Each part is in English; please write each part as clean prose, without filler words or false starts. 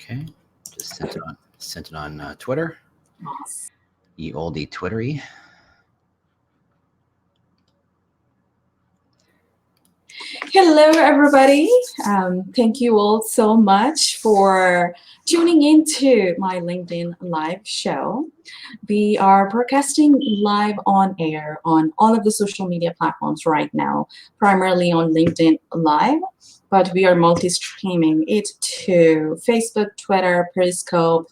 Okay, just sent it on Twitter. Ye oldie Twittery. Hello, everybody. Thank you all so much for tuning into my LinkedIn live show. We are broadcasting live on air on all of the social media platforms right now, primarily on LinkedIn Live, but we are multi-streaming it to Facebook, Twitter, Periscope,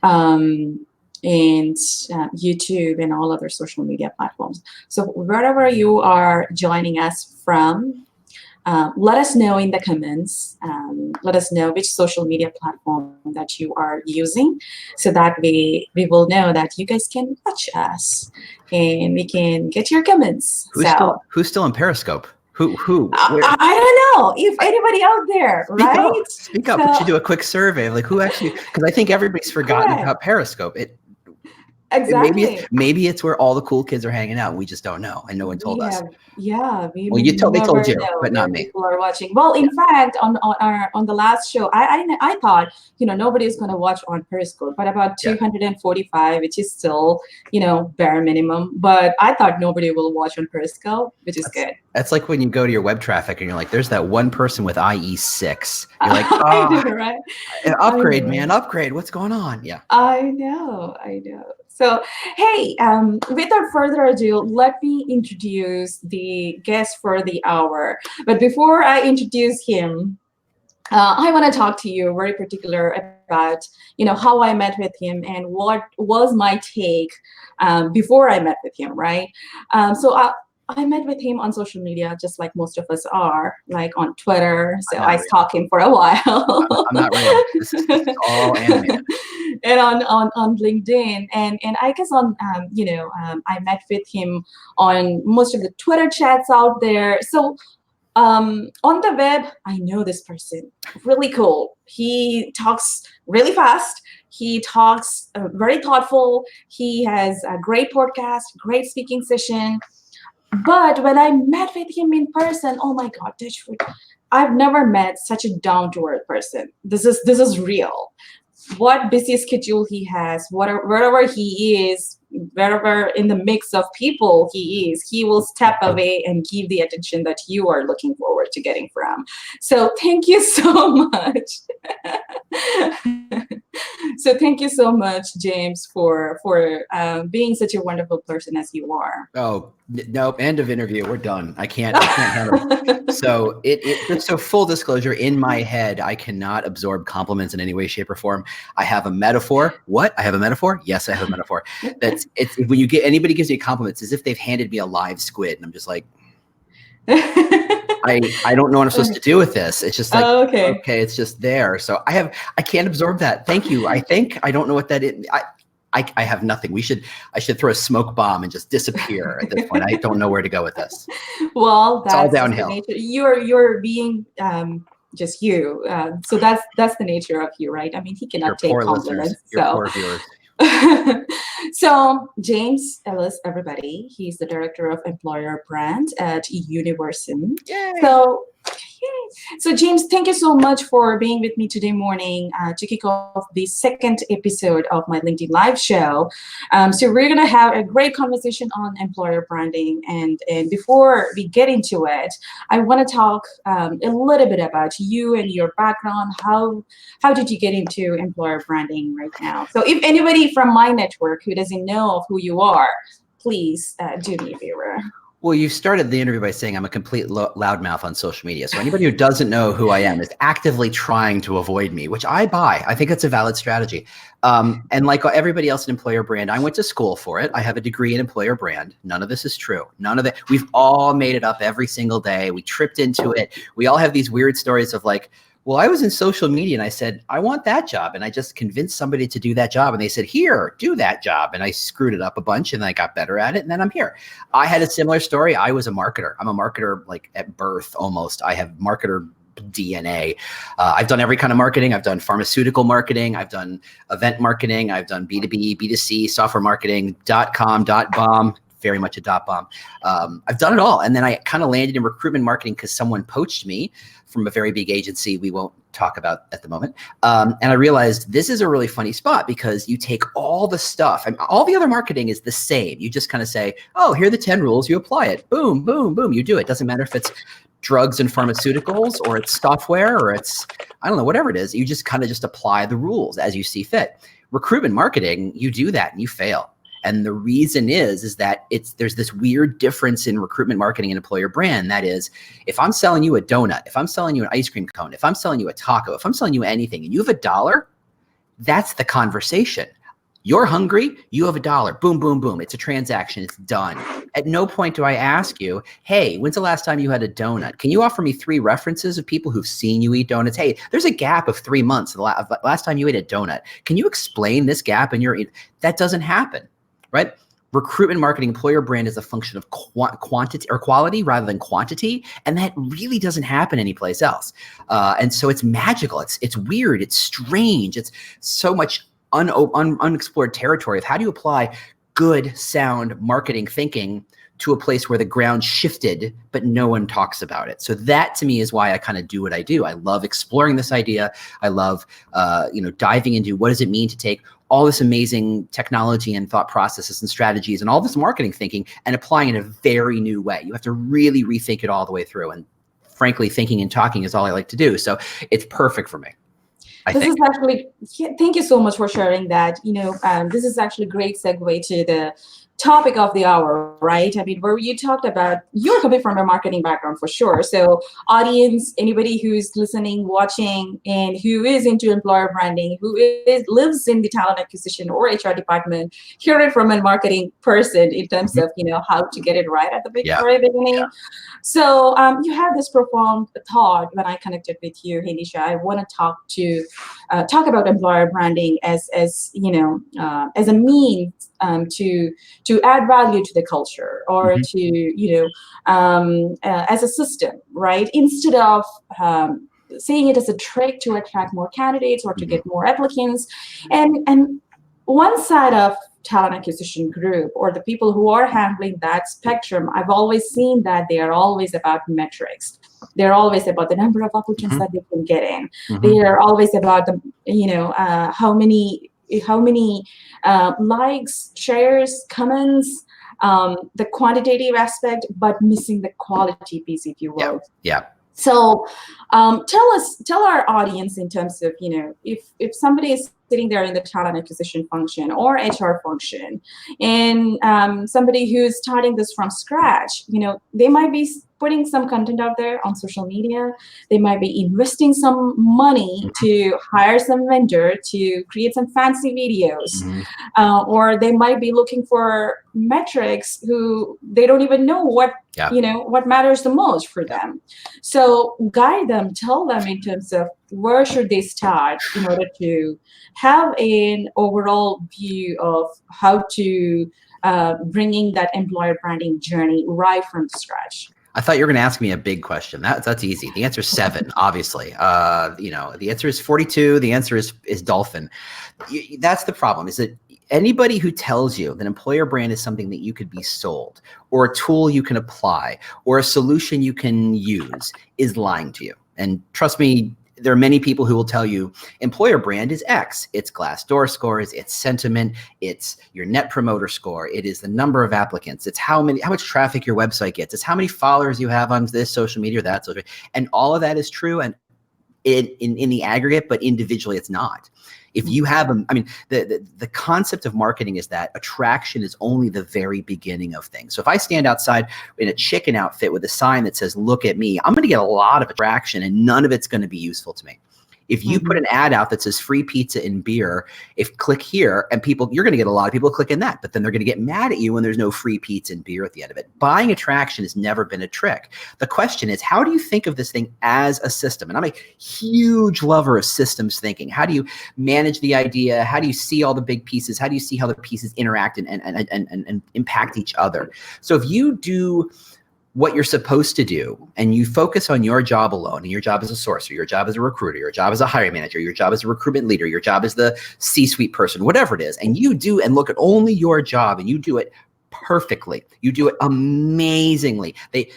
and YouTube and all other social media platforms. So wherever you are joining us from, let us know in the comments. Let us know which social media platform that you are using, so that we will know that you guys can watch us and we can get your comments. Who's still in Periscope? Who? I don't know if anybody out there, right? Speak up. We should do a quick survey of like who actually, because I think everybody's forgotten about Periscope. Exactly. Maybe it's where all the cool kids are hanging out. And we just don't know, and no one told us. Yeah, they told you, but not me. People are watching. Well, in fact, on the last show, I thought nobody's going to watch on Periscope, but about 245, which is still bare minimum. But I thought nobody will watch on Periscope, which is good. That's like when you go to your web traffic and you're like, there's that one person with IE6. You're like, I know, right? Upgrade, man, upgrade. What's going on? Yeah. I know. So, hey, without further ado, let me introduce the guest for the hour. But before I introduce him, I want to talk to you very particular about, how I met with him and what was my take before I met with him, right? So I met with him on social media, just like most of us are, like on Twitter. So I stalked him for a while. I'm not real. This is all animated. And on LinkedIn, and I guess on I met with him on most of the Twitter chats out there. So on the web, I know this person, really cool. He talks really fast. He talks very thoughtful. He has a great podcast, great speaking session. But when I met with him in person, oh my God, I've never met such a down-to-earth person. This is real. What busy schedule he has, wherever he is, wherever in the mix of people he is, he will step away and give the attention that you are looking forward to getting from. So thank you so much. So thank you so much, James, for being such a wonderful person as you are. Oh, no, end of interview. We're done. I can't handle it. So so full disclosure, in my head, I cannot absorb compliments in any way, shape, or form. I have a metaphor. What? I have a metaphor? Yes, I have a metaphor. It's when anybody gives me compliments, as if they've handed me a live squid, and I'm just like, I don't know what I'm supposed to do with this. It's just like, okay, it's just there. So I can't absorb that. Thank you. I don't know what that is. I have nothing. I should throw a smoke bomb and just disappear at this point. I don't know where to go with this. Well, that's all downhill. The nature. You're being just you. So that's the nature of you, right? I mean, he cannot take compliments. Your poor viewers. So James Ellis, everybody, he's the director of employer brand at Universum. Yay. So James, thank you so much for being with me today morning to kick off the second episode of my LinkedIn Live show. So we're going to have a great conversation on employer branding. And before we get into it, I want to talk a little bit about you and your background. How did you get into employer branding right now? So if anybody from my network who doesn't know of who you are, please do me a favor. Well, you started the interview by saying I'm a complete loudmouth on social media. So anybody who doesn't know who I am is actively trying to avoid me, which I buy. I think it's a valid strategy. And like everybody else in employer brand, I went to school for it. I have a degree in employer brand. None of this is true. None of it. We've all made it up every single day. We tripped into it. We all have these weird stories of like, well, I was in social media and I said, I want that job. And I just convinced somebody to do that job. And they said, here, do that job. And I screwed it up a bunch and I got better at it. And then I'm here. I had a similar story. I was a marketer. I'm a marketer like at birth almost. I have marketer DNA. I've done every kind of marketing. I've done pharmaceutical marketing. I've done event marketing. I've done B2B, B2C, software marketing, .com, .bomb, very much a .bomb. I've done it all. And then I kind of landed in recruitment marketing because someone poached me from a very big agency we won't talk about at the moment. And I realized this is a really funny spot because you take all the stuff and all the other marketing is the same. You just kind of say, oh, here are the 10 rules, you apply it. Boom, boom, boom, you do it. Doesn't matter if it's drugs and pharmaceuticals or it's software or it's, I don't know, whatever it is. You just kind of just apply the rules as you see fit. Recruitment marketing, you do that and you fail. And the reason is that there's this weird difference in recruitment marketing and employer brand. That is, if I'm selling you a donut, if I'm selling you an ice cream cone, if I'm selling you a taco, if I'm selling you anything and you have $1, that's the conversation. You're hungry, you have $1. Boom, boom, boom. It's a transaction. It's done. At no point do I ask you, hey, when's the last time you had a donut? Can you offer me 3 references of people who've seen you eat donuts? Hey, there's a gap of 3 months. The last time you ate a donut. Can you explain this gap in your? That doesn't happen. Right? Recruitment marketing, employer brand is a function of quantity or quality rather than quantity. And that really doesn't happen anyplace else. And so it's magical. It's weird. It's strange. It's so much unexplored territory of how do you apply good, sound marketing thinking to a place where the ground shifted, but no one talks about it. So that to me is why I kind of do what I do. I love exploring this idea. I love, diving into what does it mean to take all this amazing technology and thought processes and strategies and all this marketing thinking and applying it in a very new way. You have to really rethink it all the way through. And frankly, thinking and talking is all I like to do. So it's perfect for me. This is actually, thank you so much for sharing that. This is actually a great segue to the topic of the hour, right? I mean, where you talked about, you're coming from a marketing background for sure. So audience, anybody who's listening, watching, and who is into employer branding, lives in the talent acquisition or HR department, hear it from a marketing person in terms of, how to get it right at the very beginning. Yeah. So you had this profound thought when I connected with you, hey, Nisha, I want to talk about employer branding as a means to add value to the culture or to, as a system, right? Instead of seeing it as a trick to attract more candidates or to get more applicants. And one side of talent acquisition group or the people who are handling that spectrum, I've always seen that they are always about metrics. They're always about the number of applicants that they can get in. They are always about the, how many likes, shares, comments, the quantitative aspect, but missing the quality piece, if you will. Yeah. So tell our audience in terms of, if somebody is sitting there in the talent acquisition function or HR function and somebody who's starting this from scratch, they might be putting some content out there on social media. They might be investing some money to hire some vendor to create some fancy videos, or they might be looking for metrics who they don't even know what matters the most for them. So guide them, tell them in terms of where should they start in order to have an overall view of how to bringing that employer branding journey right from scratch. I thought you were going to ask me a big question. That's easy. The answer is 7, obviously. The answer is 42. The answer is dolphin. That's the problem, is that anybody who tells you that employer brand is something that you could be sold or a tool you can apply or a solution you can use is lying to you. And trust me, there are many people who will tell you employer brand is X. It's Glassdoor scores, it's sentiment, it's your net promoter score, it is the number of applicants, it's how much traffic your website gets, it's how many followers you have on this social media or that social media. And all of that is true and in the aggregate, but individually it's not. If you have the concept of marketing is that attraction is only the very beginning of things. So if I stand outside in a chicken outfit with a sign that says, look at me, I'm going to get a lot of attraction and none of it's going to be useful to me. If you put an ad out that says free pizza and beer, click here and you're going to get a lot of people clicking that, but then they're going to get mad at you when there's no free pizza and beer at the end of it. Buying attraction has never been a trick. The question is, how do you think of this thing as a system? And I'm a huge lover of systems thinking. How do you manage the idea? How do you see all the big pieces? How do you see how the pieces interact and impact each other? So if you do what you're supposed to do, and you focus on your job alone, and your job as a sourcer, your job as a recruiter, your job as a hiring manager, your job as a recruitment leader, your job as the C-suite person, whatever it is, and you do and look at only your job and you do it perfectly. You do it amazingly.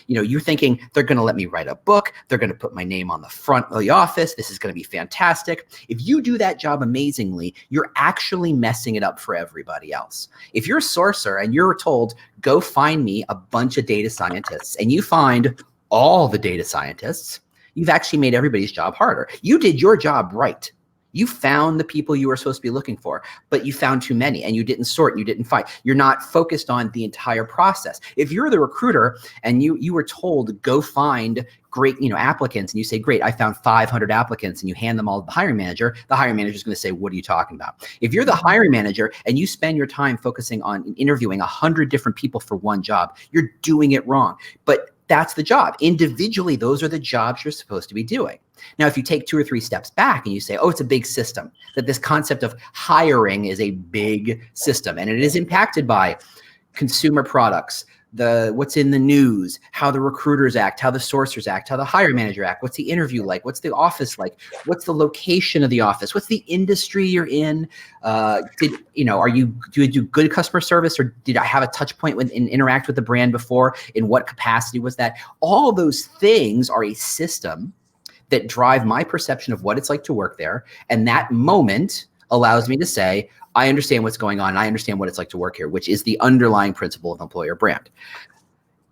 You're thinking they're going to let me write a book. They're going to put my name on the front of the office. This is going to be fantastic. If you do that job amazingly, you're actually messing it up for everybody else. If you're a sourcer and you're told, go find me a bunch of data scientists, and you find all the data scientists, you've actually made everybody's job harder. You did your job right. You found the people you were supposed to be looking for, but you found too many and you didn't sort and you didn't find. You're not focused on the entire process. If you're the recruiter and you were told to go find great, applicants, and you say, great, I found 500 applicants, and you hand them all to the hiring manager is going to say, what are you talking about? If you're the hiring manager and you spend your time focusing on interviewing 100 different people for one job, you're doing it wrong. But that's the job. Individually, those are the jobs you're supposed to be doing. Now, if you take 2 or 3 steps back and you say, oh, it's a big system, that this concept of hiring is a big system, and it is impacted by consumer products, what's in the news, how the recruiters act, how the sourcers act, how the hiring manager act, what's the interview like, what's the office like, what's the location of the office, what's the industry you're in, do you do good customer service, or did I have a touch point and interact with the brand before? In what capacity was that? All those things are a system that drive my perception of what it's like to work there. And that moment allows me to say, I understand what's going on, and I understand what it's like to work here, which is the underlying principle of employer brand.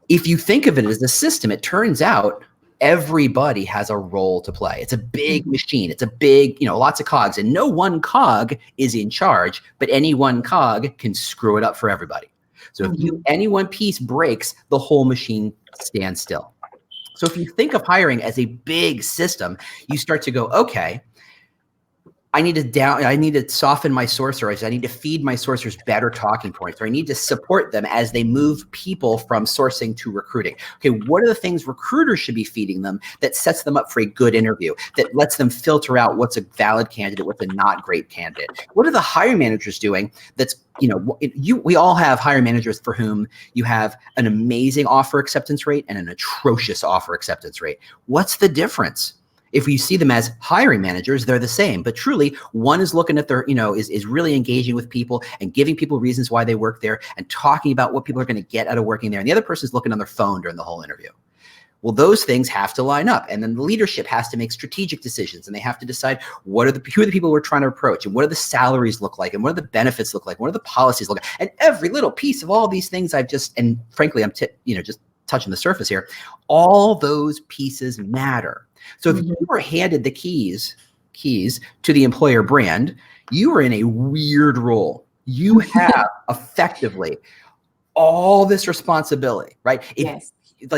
If you think of it as a system, it turns out everybody has a role to play. It's a big machine. It's a big, lots of cogs, and no one cog is in charge, but any one cog can screw it up for everybody. So if any one piece breaks, the whole machine stands still. So if you think of hiring as a big system, you start to go, okay, I need to soften my sourcers. I need to feed my sourcers better talking points, or I need to support them as they move people from sourcing to recruiting. Okay, what are the things recruiters should be feeding them that sets them up for a good interview, that lets them filter out what's a valid candidate, what's a not great candidate? What are the hiring managers doing that's, we all have hiring managers for whom you have an amazing offer acceptance rate and an atrocious offer acceptance rate. What's the difference? If you see them as hiring managers, they're the same, but truly one is looking at their, is really engaging with people and giving people reasons why they work there and talking about what people are going to get out of working there. And the other person is looking on their phone during the whole interview. Well, those things have to line up. And then the leadership has to make strategic decisions, and they have to decide who are the people we're trying to approach, and what do the salaries look like, and what do the benefits look like, what do the policies look like. And every little piece of all these things and frankly, I'm just touching the surface here. All those pieces matter. So if you were handed the keys to the employer brand, you are in a weird role. You have effectively all this responsibility, right? Yes.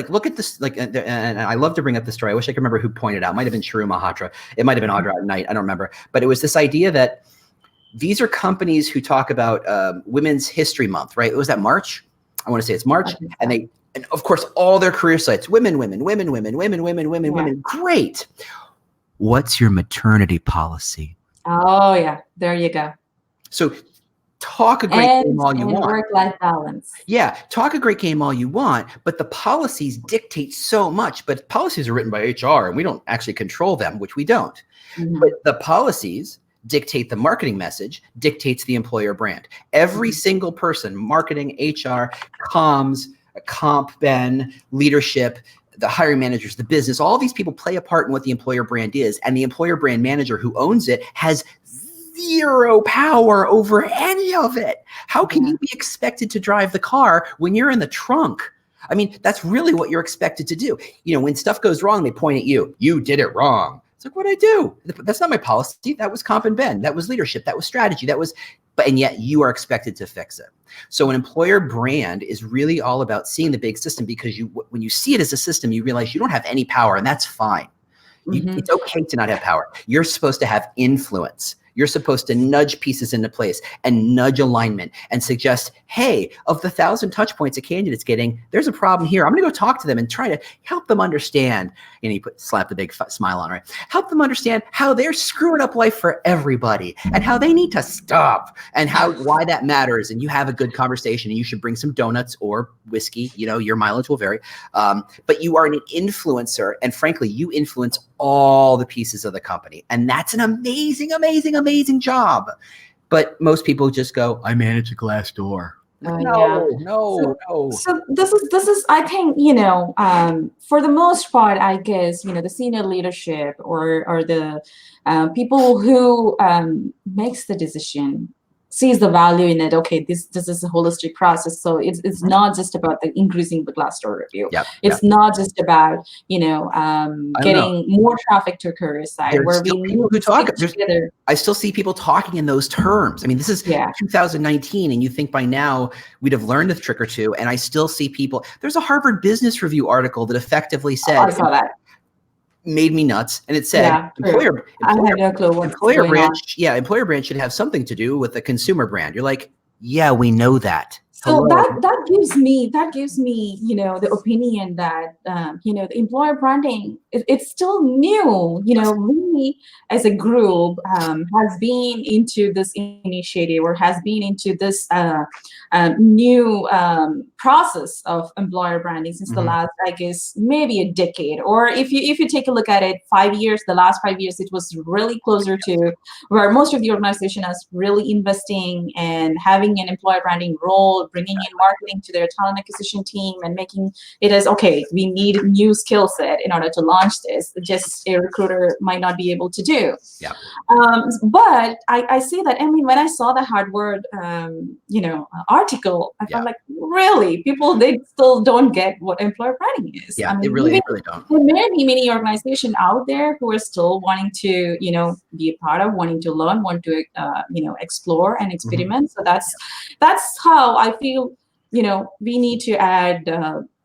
Look at this, and I love to bring up the story. I wish I could remember who pointed out. It might have been Shrew Mahatra. It might have been Audra at Night. I don't remember. But it was this idea that these are companies who talk about Women's History Month, right? Was that March? I want to say it's March. And of course, all their career sites, women. Great. What's your maternity policy? Oh, yeah. There you go. So talk a great game all you want. Work-life balance. Yeah, talk a great game all you want, but the policies dictate so much. But policies are written by HR, and we don't actually control them, which we don't. But the policies dictate the marketing message, dictates the employer brand. Every single person, marketing, HR, comms, comp, Ben, leadership, the hiring managers, the business, all these people play a part in what the employer brand is. And the employer brand manager who owns it has zero power over any of it. How can you be expected to drive the car when you're in the trunk? I mean, that's really what you're expected to do. When stuff goes wrong, they point at you. You did it wrong. It's like, what'd I do? That's not my policy. That was comp and Ben. That was leadership. That was strategy. And yet you are expected to fix it. So an employer brand is really all about seeing the big system, because when you see it as a system, you realize you don't have any power, and that's fine. It's okay to not have power. You're supposed to have influence. You're supposed to nudge pieces into place and nudge alignment and suggest, hey, of the 1,000 touch points a candidate's getting, there's a problem here. I'm going to go talk to them and try to help them understand. And you slap the big smile on, right? Help them understand how they're screwing up life for everybody and how they need to stop and why that matters. And you have a good conversation and you should bring some donuts or whiskey. You know, your mileage will vary. But you are an influencer. And frankly, you influence all the pieces of the company. And that's an amazing, amazing, amazing job. But most people just go, I manage a glass door. No. So this is I think, for the most part, I guess, the senior leadership or the people who makes the decision sees the value in it. Okay, this is a holistic process. So it's not just about the increasing the Glassdoor review. It's not just about getting more traffic to a career site. There's where still we people who talk. together. I still see people talking in those terms. I mean, this is 2019, and you think by now we'd have learned a trick or two. And I still see people. There's a Harvard Business Review article that effectively said, I saw that. Made me nuts, and it said employer brand should have something to do with the consumer brand. You're like, yeah, we know that. So that gives me the opinion that the employer branding it's still new. We as a group has been into this initiative or has been into this new process of employer branding since the last, I guess, maybe a decade. Or if you take a look at it, 5 years, the last 5 years, it was really closer to where most of the organization is really investing and having an employer branding role, bringing in marketing to their talent acquisition team and making it as, okay, we need a new skill set in order to launch this. Just a recruiter might not be able to do. Yeah. But I see that, I mean, when I saw the Harvard, article, I felt like, really, people, they still don't get what employer branding is. Yeah, I mean, they really don't. There may be many organizations out there who are still wanting to, be a part of, wanting to learn, want to, explore and experiment. So that's how I feel. We need to add,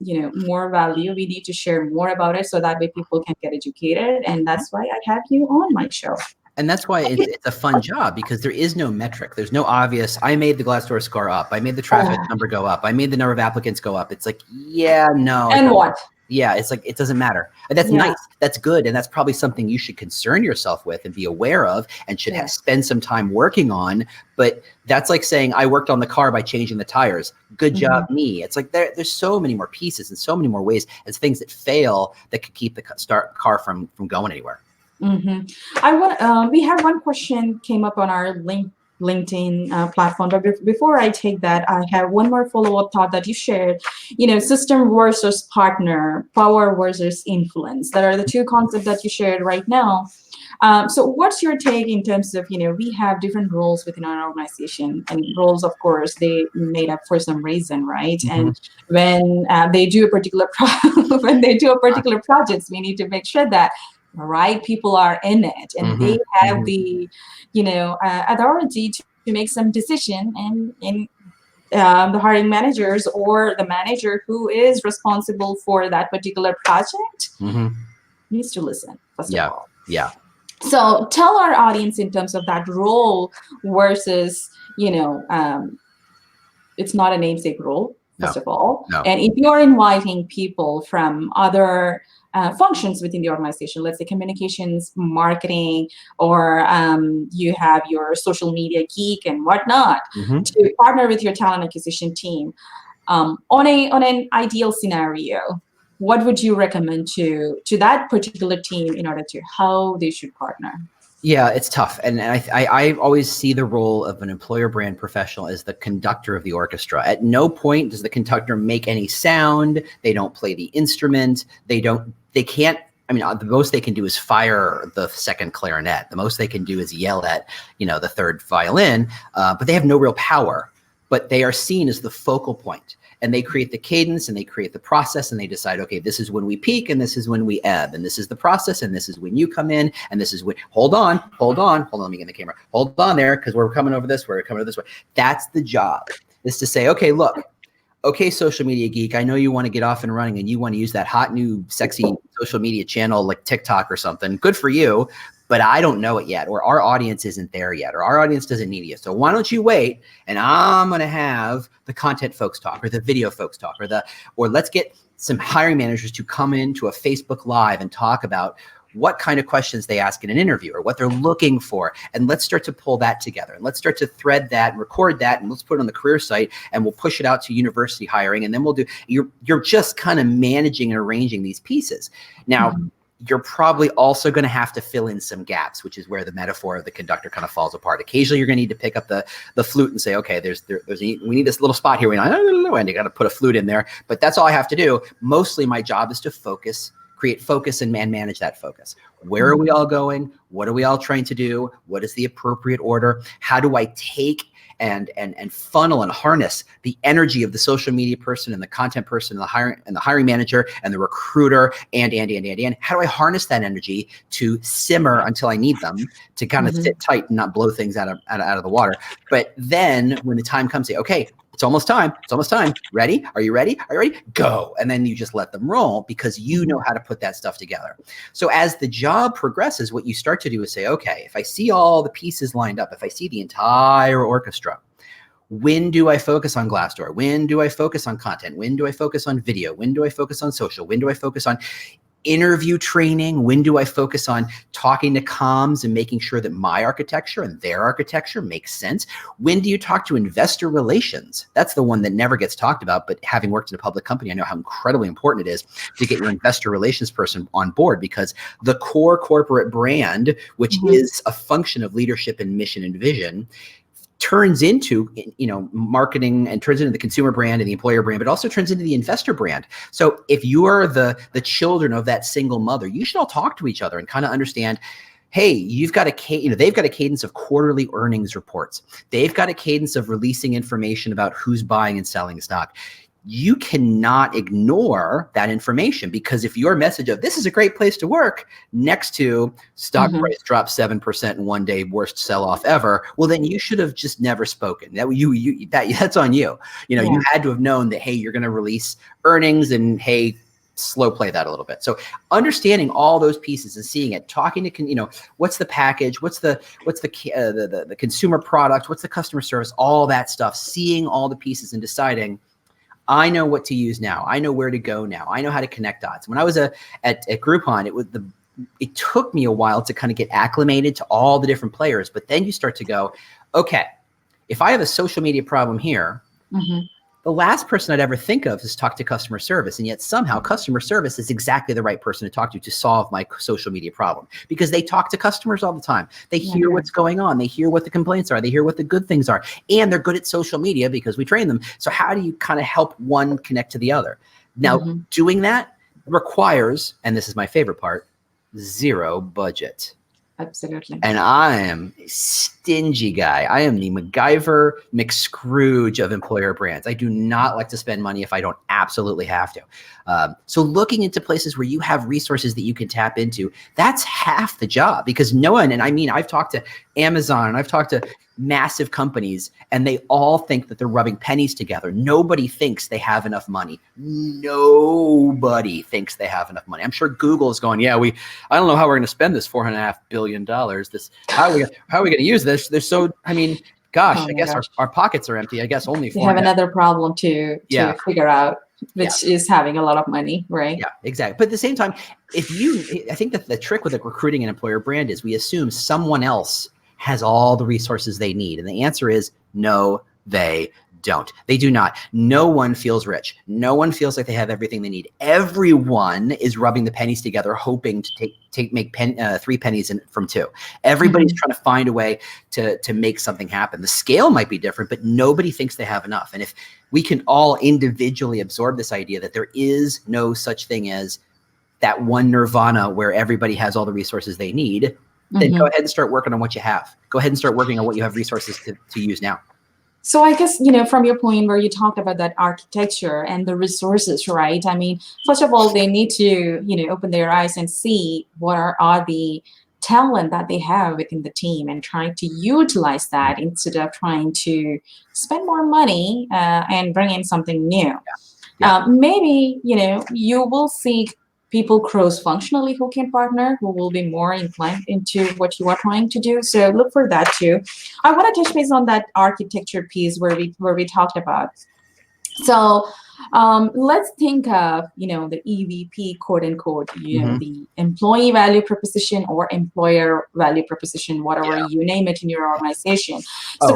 more value. We need to share more about it so that way people can get educated. And that's why I have you on my show. And that's why it's a fun job, because there is no metric. There's no obvious, I made the Glassdoor score up. I made the traffic number go up. I made the number of applicants go up. It's like, no. And what? Yeah, it's like, it doesn't matter. And that's nice. That's good. And that's probably something you should concern yourself with and be aware of and should spend some time working on. But that's like saying, I worked on the car by changing the tires. Good job, me. It's like there's so many more pieces and so many more ways as things that fail that could keep the car from going anywhere. We have one question came up on our LinkedIn platform, but before I take that, I have one more follow-up thought that you shared. System versus partner, power versus influence. That are the two concepts that you shared right now. So what's your take in terms of, we have different roles within our organization, and roles, of course, they made up for some reason, right? And when they do a particular project, we need to make sure that the right people are in it, and they have the, authority to make some decision, and the hiring managers or the manager who is responsible for that particular project needs to listen, first of all. Yeah. So tell our audience in terms of that role versus, it's not a namesake role, first of all. No. And if you're inviting people from other functions within the organization, let's say communications, marketing, or you have your social media geek and whatnot, to partner with your talent acquisition team, on an ideal scenario, what would you recommend to that particular team in order to how they should partner? Yeah, it's tough. And I always see the role of an employer brand professional as the conductor of the orchestra. At no point does the conductor make any sound. They don't play the instrument. They can't, the most they can do is fire the second clarinet. The most they can do is yell at, the third violin, but they have no real power. But they are seen as the focal point. And they create the cadence and they create the process, and they decide, okay, this is when we peak and this is when we ebb, and this is the process, and this is when you come in, and this is when, hold on, let me get in the camera. Hold on there, because we're coming over this way. That's the job, is to say, okay, look, okay, social media geek, I know you want to get off and running and you want to use that hot new sexy social media channel like TikTok or something. Good for you. but I don't know it yet, or our audience isn't there yet, or our audience doesn't need it. So why don't you wait, and I'm going to have the content folks talk, or the video folks talk, or let's get some hiring managers to come into a Facebook Live and talk about what kind of questions they ask in an interview or what they're looking for. And let's start to pull that together, and let's start to thread that and record that, and let's put it on the career site, and we'll push it out to university hiring. And then we'll do, you're just kind of managing and arranging these pieces. Now, you're probably also going to have to fill in some gaps, which is where the metaphor of the conductor kind of falls apart. Occasionally, you're going to need to pick up the flute and say, okay, we need this little spot here. And you got to put a flute in there. But that's all I have to do. Mostly my job is to create focus and manage that focus. Where are we all going? What are we all trying to do? What is the appropriate order? How do I take and funnel and harness the energy of the social media person and the content person and the hiring manager and the recruiter and how do I harness that energy to simmer until I need them to kind of sit tight and not blow things out of the water? But then when the time comes, say, okay, it's almost time. It's almost time. Ready? Are you ready? Are you ready? Go. And then you just let them roll because you know how to put that stuff together. So as the job progresses, what you start to do is say, okay, if I see all the pieces lined up, if I see the entire orchestra, when do I focus on Glassdoor? When do I focus on content? When do I focus on video? When do I focus on social? When do I focus on interview training? When do I focus on talking to comms and making sure that my architecture and their architecture makes sense? When do you talk to investor relations? That's the one that never gets talked about, but having worked in a public company, I know how incredibly important it is to get your investor relations person on board, because the core corporate brand, which is a function of leadership and mission and vision, turns into, marketing, and turns into the consumer brand and the employer brand, but also turns into the investor brand. So if you are the children of that single mother, you should all talk to each other and kind of understand, hey, they've got a cadence of quarterly earnings reports. They've got a cadence of releasing information about who's buying and selling stock. You cannot ignore that information, because if your message of this is a great place to work next to stock price dropped 7% in one day, worst sell-off ever, well, then you should have just never spoken. That's on you. You had to have known that, hey, you're going to release earnings, and hey, slow play that a little bit. So understanding all those pieces and seeing it, talking to, what's the package, what's the consumer product, what's the customer service, all that stuff, seeing all the pieces and deciding, I know what to use now. I know where to go now. I know how to connect dots. When I was at Groupon, it took me a while to kind of get acclimated to all the different players. But then you start to go, okay, if I have a social media problem here, the last person I'd ever think of is talk to customer service. And yet somehow customer service is exactly the right person to talk to solve my social media problem, because they talk to customers all the time. They hear what's going on. They hear what the complaints are. They hear what the good things are. And they're good at social media because we train them. So how do you kind of help one connect to the other? Now, doing that requires, and this is my favorite part, zero budget. Absolutely. And I am a stingy guy. I am the MacGyver McScrooge of employer brands. I do not like to spend money if I don't absolutely have to. So looking into places where you have resources that you can tap into, that's half the job, because no one, and I mean, I've talked to Amazon and I've talked to massive companies, and they all think that they're rubbing pennies together. Nobody thinks they have enough money. Nobody thinks they have enough money. I'm sure Google is going, I don't know how we're going to spend this $4.5 billion. How are we going to use this? There's so, I mean, gosh, I guess our pockets are empty. I guess only we have another problem to figure out, which is having a lot of money, right? Yeah, exactly. But at the same time, I think that the trick with a recruiting an employer brand is we assume someone else has all the resources they need. And the answer is no, they don't. They do not. No one feels rich. No one feels like they have everything they need. Everyone is rubbing the pennies together, hoping to make 3 pennies from 2. Everybody's trying to find a way to make something happen. The scale might be different, but nobody thinks they have enough. And if we can all individually absorb this idea that there is no such thing as that one nirvana where everybody has all the resources they need, then go ahead and start working on what you have. Go ahead and start working on what you have resources to use now. So I guess, from your point where you talked about that architecture and the resources, right? I mean, first of all, they need to, open their eyes and see what are the talent that they have within the team, and trying to utilize that instead of trying to spend more money and bring in something new. Maybe, you will see people cross-functionally who can partner, who will be more inclined into what you are trying to do. So look for that too. I want to touch base on that architecture piece where we talked about. So let's think of, the EVP, quote unquote, the employee value proposition or employer value proposition, whatever you name it in your organization. So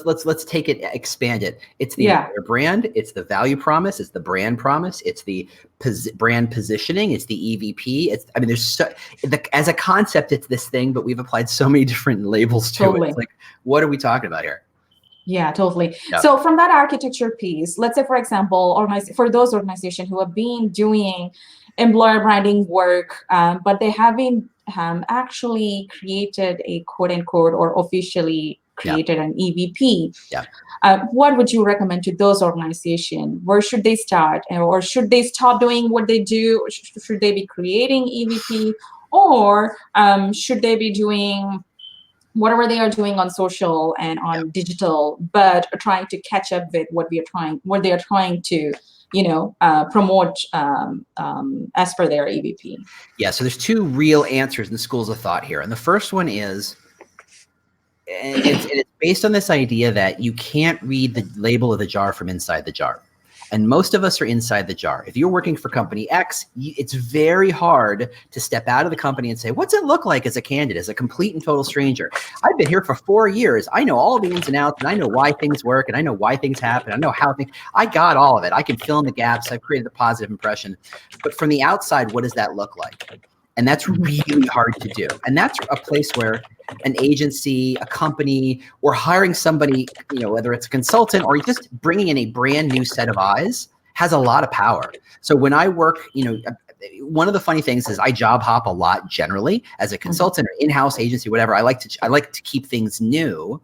let's take it, expand it. It's the employer brand, it's the value promise, it's the brand promise, it's the brand positioning, it's the EVP. As a concept, it's this thing, but we've applied so many different labels to it. It's like, what are we talking about here? Yeah, totally. Yeah. So from that architecture piece, let's say, for example, for those organizations who have been doing employer branding work, but they haven't actually created a quote unquote or officially created an EVP. Yeah. What would you recommend to those organizations? Where should they start? Or should they stop doing what they do? Should they be creating EVP? Or should they be doing whatever they are doing on social and on digital, but trying to catch up with what they are trying to, promote as per their EVP? Yeah, so there's two real answers in the schools of thought here. And the first one is, it's based on this idea that you can't read the label of the jar from inside the jar. And most of us are inside the jar. If you're working for company X, it's very hard to step out of the company and say, what's it look like as a candidate, as a complete and total stranger? I've been here for 4 years. I know all the ins and outs, and I know why things work, and I know why things happen. I know how I got all of it. I can fill in the gaps. I've created a positive impression. But from the outside, what does that look like? And that's really hard to do. And that's a place where an agency, a company, or hiring somebody, whether it's a consultant or just bringing in a brand new set of eyes, has a lot of power. So when I work, one of the funny things is I job hop a lot generally as a consultant or in-house agency, whatever. I like to keep things new.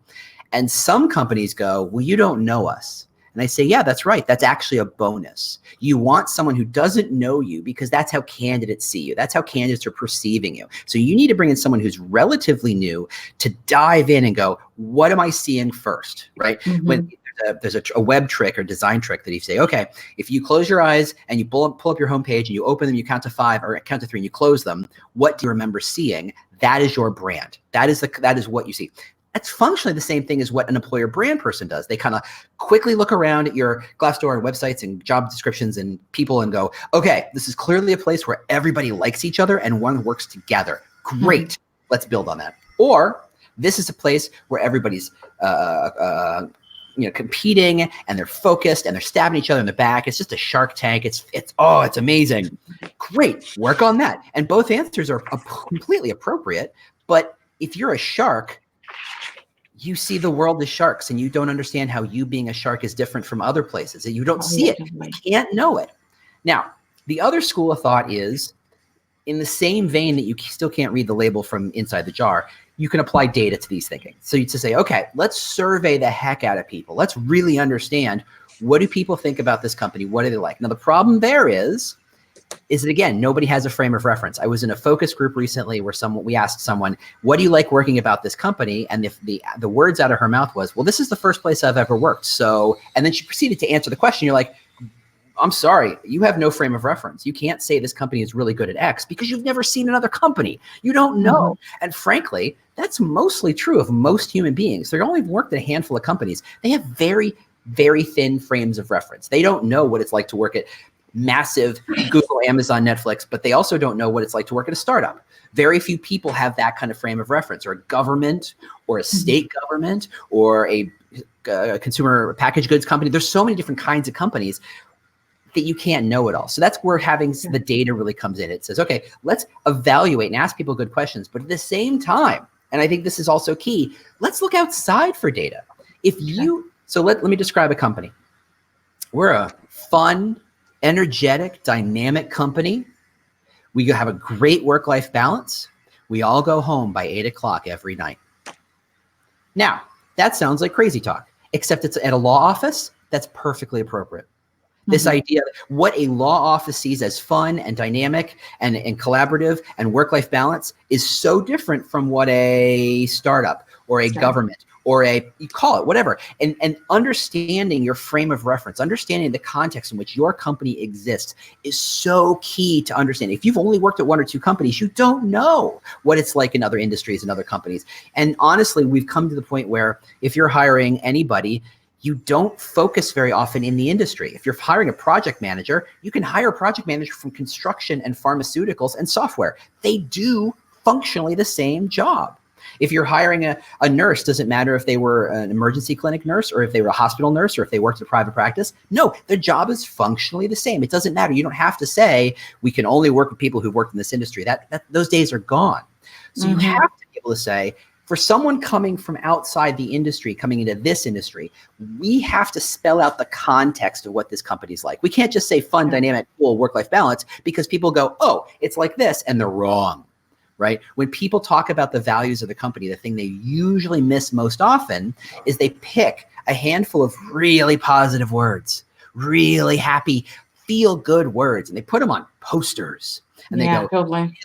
And some companies go, well, you don't know us. And I say, yeah, that's right. That's actually a bonus. You want someone who doesn't know you because that's how candidates see you. That's how candidates are perceiving you. So you need to bring in someone who's relatively new to dive in and go, what am I seeing first, right? Mm-hmm. When there's a web trick or design trick that you say, okay, if you close your eyes and you pull up your homepage and you open them, you count to 5 or count to 3 and you close them, what do you remember seeing? That is your brand. That is what you see. That's functionally the same thing as what an employer brand person does. They kind of quickly look around at your Glassdoor and websites and job descriptions and people and go, okay, this is clearly a place where everybody likes each other and one works together. Great. Mm-hmm. Let's build on that. Or this is a place where everybody's competing and they're focused and they're stabbing each other in the back. It's just a Shark Tank. It's amazing. Great. Work on that. And both answers are completely appropriate. But if you're a shark, you see the world as sharks and you don't understand how you being a shark is different from other places. You don't see it. You can't know it. Now, the other school of thought is, in the same vein that you still can't read the label from inside the jar, you can apply data to these thinking. So you say, okay, let's survey the heck out of people. Let's really understand, what do people think about this company? What do they like? Now, the problem there is that, again, nobody has a frame of reference. I was in a focus group recently where we asked someone, what do you like working about this company? And if the words out of her mouth was, well, this is the first place I've ever worked. So, and then she proceeded to answer the question. You're like, I'm sorry, you have no frame of reference. You can't say this company is really good at X because you've never seen another company. You don't know. Mm-hmm. And frankly, that's mostly true of most human beings. They've only worked at a handful of companies. They have very, very thin frames of reference. They don't know what it's like to work at massive Google, Amazon, Netflix, but they also don't know what it's like to work at a startup. Very few people have that kind of frame of reference, or a government or a state government or a consumer packaged goods company. There's so many different kinds of companies that you can't know it all. So that's where having the data really comes in. It says, okay, let's evaluate and ask people good questions, but at the same time, and I think this is also key, let's look outside for data. Let me describe a company. We're a fun, energetic, dynamic company. We have a great work-life balance. We all go home by 8 o'clock every night. Now, that sounds like crazy talk, except it's at a law office. That's perfectly appropriate. This idea, what a law office sees as fun and dynamic and collaborative and work-life balance is so different from what a startup or a government or you call it whatever, and understanding your frame of reference, understanding the context in which your company exists is so key to understand. If you've only worked at one or two companies, you don't know what it's like in other industries and other companies. And honestly, we've come to the point where if you're hiring anybody, you don't focus very often in the industry. If you're hiring a project manager, you can hire a project manager from construction and pharmaceuticals and software. They do functionally the same job. If you're hiring a nurse, doesn't matter if they were an emergency clinic nurse or if they were a hospital nurse or if they worked at private practice. No, their job is functionally the same. It doesn't matter. You don't have to say we can only work with people who worked in this industry. Those days are gone. So you have to be able to say, for someone coming from outside the industry, coming into this industry, we have to spell out the context of what this company's like. We can't just say fun, dynamic, cool, work-life balance, because people go, oh, it's like this, and they're wrong, right? When people talk about the values of the company, the thing they usually miss most often is they pick a handful of really positive words, really happy, feel-good words, and they put them on posters, and they go, totally.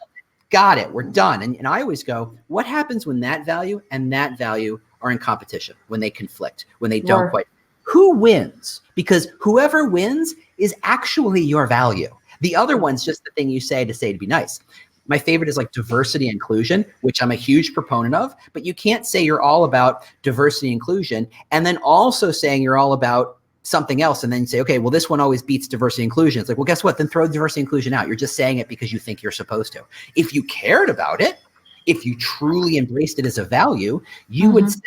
Got it, we're done. And I always go, what happens when that value and that value are in competition, when they conflict, when they don't quite, who wins? Because whoever wins is actually your value. The other one's just the thing you say to be nice. My favorite is like diversity and inclusion, which I'm a huge proponent of, but you can't say you're all about diversity and inclusion and then also saying you're all about something else and then say, okay, well, this one always beats diversity and inclusion. It's like, well, guess what? Then throw diversity and inclusion out. You're just saying it because you think you're supposed to. If you cared about it, if you truly embraced it as a value, you would say,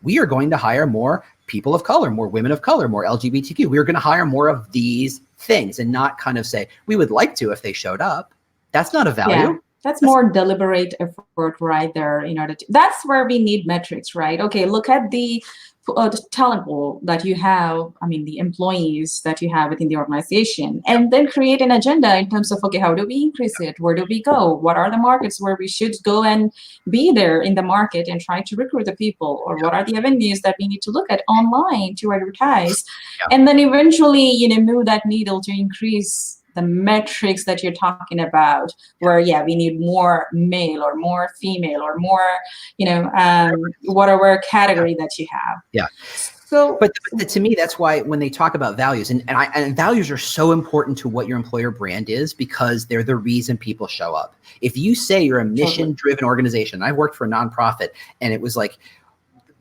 we are going to hire more people of color, more women of color, more LGBTQ. We are going to hire more of these things and not kind of say, we would like to if they showed up. That's not a value. Yeah. That's more deliberate effort right there. In order to, that's where we need metrics, right? Okay, look at the talent pool that you have, the employees that you have within the organization, and then create an agenda in terms of, okay, how do we increase it? Where do we go? What are the markets where we should go and be there in the market and try to recruit the people? Or what are the avenues that we need to look at online to advertise? And then eventually, move that needle to increase the metrics that you're talking about, where we need more male or more female or more, whatever category that you have. Yeah. So, but to me, that's why when they talk about values, and values are so important to what your employer brand is, because they're the reason people show up. If you say you're a mission-driven organization, I worked for a nonprofit, and it was like,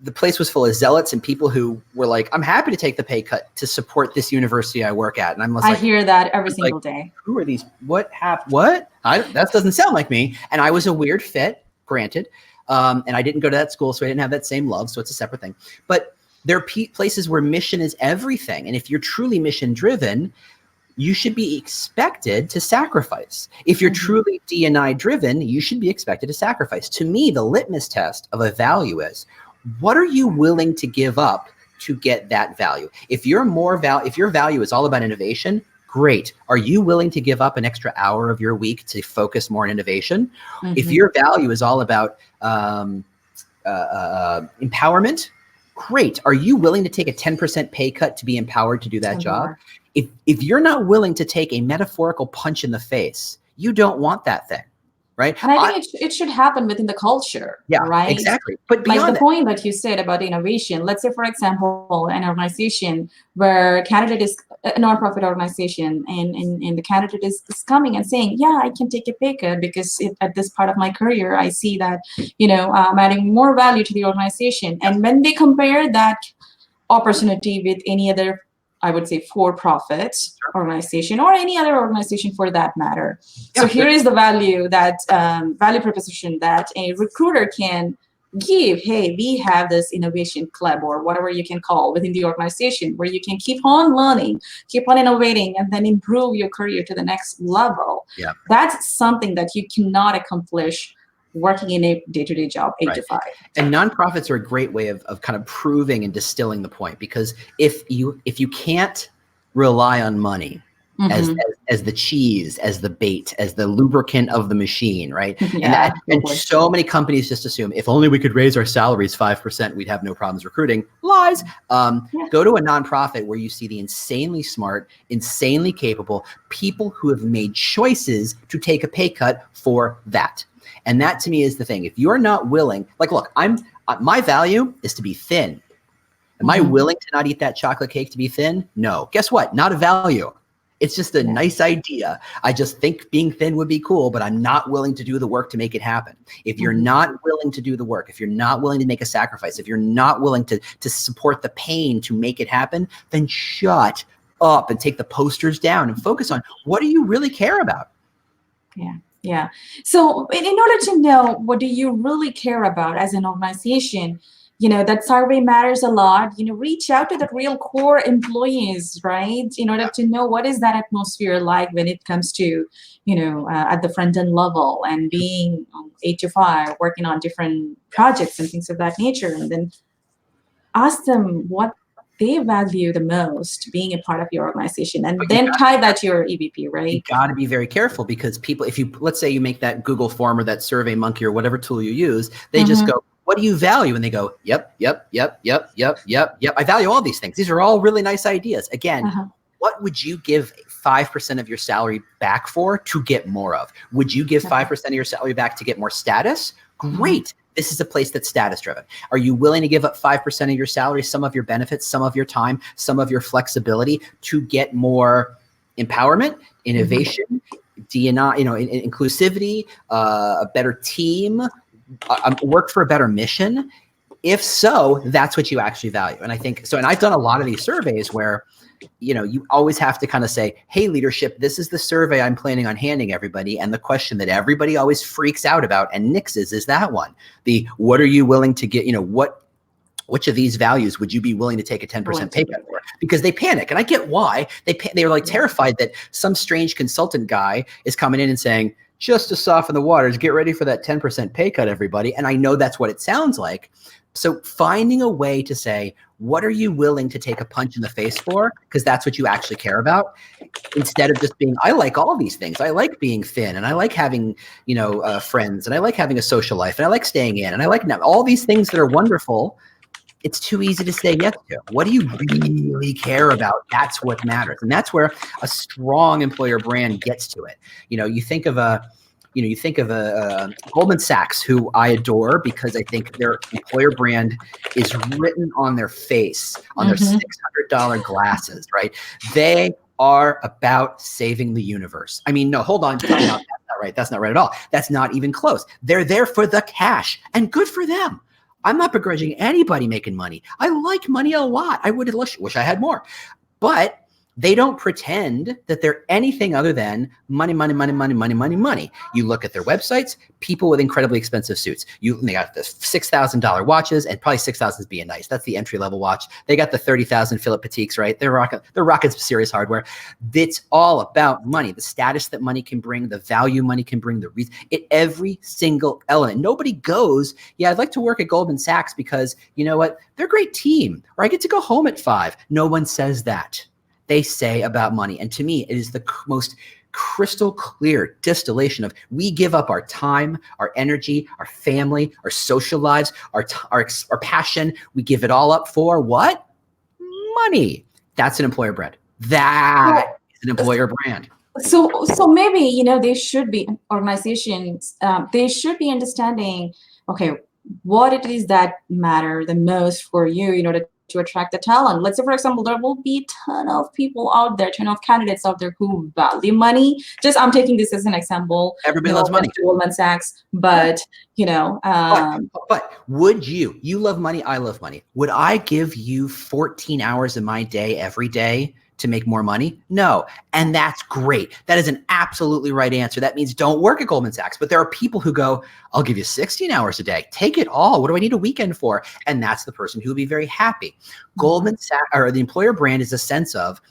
the place was full of zealots and people who were like, I'm happy to take the pay cut to support this university I work at. And I hear that every single day. Who are these? What? That doesn't sound like me. And I was a weird fit, granted. And I didn't go to that school, so I didn't have that same love. So it's a separate thing. But there are places where mission is everything. And if you're truly mission driven, you should be expected to sacrifice. If you're truly D&I driven, you should be expected to sacrifice. To me, the litmus test of a value is, what are you willing to give up to get that value? If your value is all about innovation, great. Are you willing to give up an extra hour of your week to focus more on innovation? If your value is all about empowerment, great. Are you willing to take a 10% pay cut to be empowered to do that job? If you're not willing to take a metaphorical punch in the face, you don't want that thing. Right. And I think it should happen within the culture. Yeah, right. Exactly. But beyond like the point that you said about innovation, let's say, for example, an organization where candidate is a nonprofit organization and the candidate is coming and saying, yeah, I can take a pay cut because at this part of my career, I see that, I'm adding more value to the organization. And when they compare that opportunity with any other, I would say, for-profit organization or any other organization for that matter. So here is the value proposition that a recruiter can give. Hey, we have this innovation club or whatever you can call within the organization where you can keep on learning, keep on innovating, and then improve your career to the next level. Yeah. That's something that you cannot accomplish working in a day-to-day job, 8 to 5. And nonprofits are a great way of kind of proving and distilling the point, because if you can't rely on money as the cheese, as the bait, as the lubricant of the machine, right? And so many companies just assume if only we could raise our salaries 5%, we'd have no problems recruiting. Lies. Go to a nonprofit where you see the insanely smart, insanely capable people who have made choices to take a pay cut for that. And that to me is the thing. If you're not willing, like, look, My value is to be thin. Am I willing to not eat that chocolate cake to be thin? No. Guess what? Not a value. It's just a nice idea. I just think being thin would be cool, but I'm not willing to do the work to make it happen. If you're not willing to do the work, if you're not willing to make a sacrifice, if you're not willing to support the pain to make it happen, then shut up and take the posters down and focus on what do you really care about? Yeah. So in order to know what do you really care about as an organization, that survey matters a lot. Reach out to the real core employees, right? In order to know what is that atmosphere like when it comes to, at the front end level and being 8 to 5, working on different projects and things of that nature. And then ask them what they value the most being a part of your organization, and then tie that to your EVP, right? You got to be very careful, because people, if you, let's say you make that Google form or that Survey Monkey or whatever tool you use, they just go, what do you value? And they go, yep. I value all these things. These are all really nice ideas. Again, what would you give 5% of your salary back for to get more of? Would you give 5% of your salary back to get more status? Great. This is a place that's status driven. Are you willing to give up 5% of your salary, some of your benefits, some of your time, some of your flexibility to get more empowerment, innovation, D&I, inclusivity, a better team, work for a better mission? If so, that's what you actually value. And I think so. And I've done a lot of these surveys where, you always have to kind of say, hey, leadership, this is the survey I'm planning on handing everybody. And the question that everybody always freaks out about and nixes is that one. What are you willing to get, which of these values would you be willing to take a 10% pay cut for? Because they panic. And I get why. They're like terrified that some strange consultant guy is coming in and saying, just to soften the waters, get ready for that 10% pay cut, everybody. And I know that's what it sounds like. So finding a way to say, what are you willing to take a punch in the face for? Because that's what you actually care about. Instead of just being, I like all these things. I like being thin, and I like having, friends, and I like having a social life, and I like staying in, and I like all these things that are wonderful. It's too easy to say yes to. What do you really care about? That's what matters. And that's where a strong employer brand gets to it. You think of a Goldman Sachs, who I adore because I think their employer brand is written on their face, on their $600 glasses, right? They are about saving the universe. I mean, no, hold on. That's not right. That's not right at all. That's not even close. They're there for the cash, and good for them. I'm not begrudging anybody making money. I like money a lot. I would wish I had more, but they don't pretend that they're anything other than money, money, money, money, money, money, money. You look at their websites, people with incredibly expensive suits. They got the $6,000 watches, and probably 6,000 is being nice. That's the entry level watch. They got the 30,000 Philippe Petites, right? They're rocking some serious hardware. It's all about money, the status that money can bring, the value money can bring, the reason. Every single element. Nobody goes, yeah, I'd like to work at Goldman Sachs because you know what? They're a great team, or I get to go home at 5. No one says that. They say about money. And to me, it is the most crystal clear distillation of we give up our time, our energy, our family, our social lives, our passion. We give it all up for what? Money. That's an employer brand. That is an employer brand. So maybe, they should be organizations, they should be understanding, okay, what it is that matter the most for you in order to attract the talent. Let's say, for example, there will be a ton of people out there, ton of candidates out there who value money. I'm taking this as an example. Everybody loves money. Goldman Sachs, but But would you love money? I love money. Would I give you 14 hours of my day every day to make more money? No. And that's great. That is an absolutely right answer. That means don't work at Goldman Sachs. But there are people who go, I'll give you 16 hours a day. Take it all. What do I need a weekend for? And that's the person who will be very happy. Goldman Sachs, or the employer brand, is a sense of,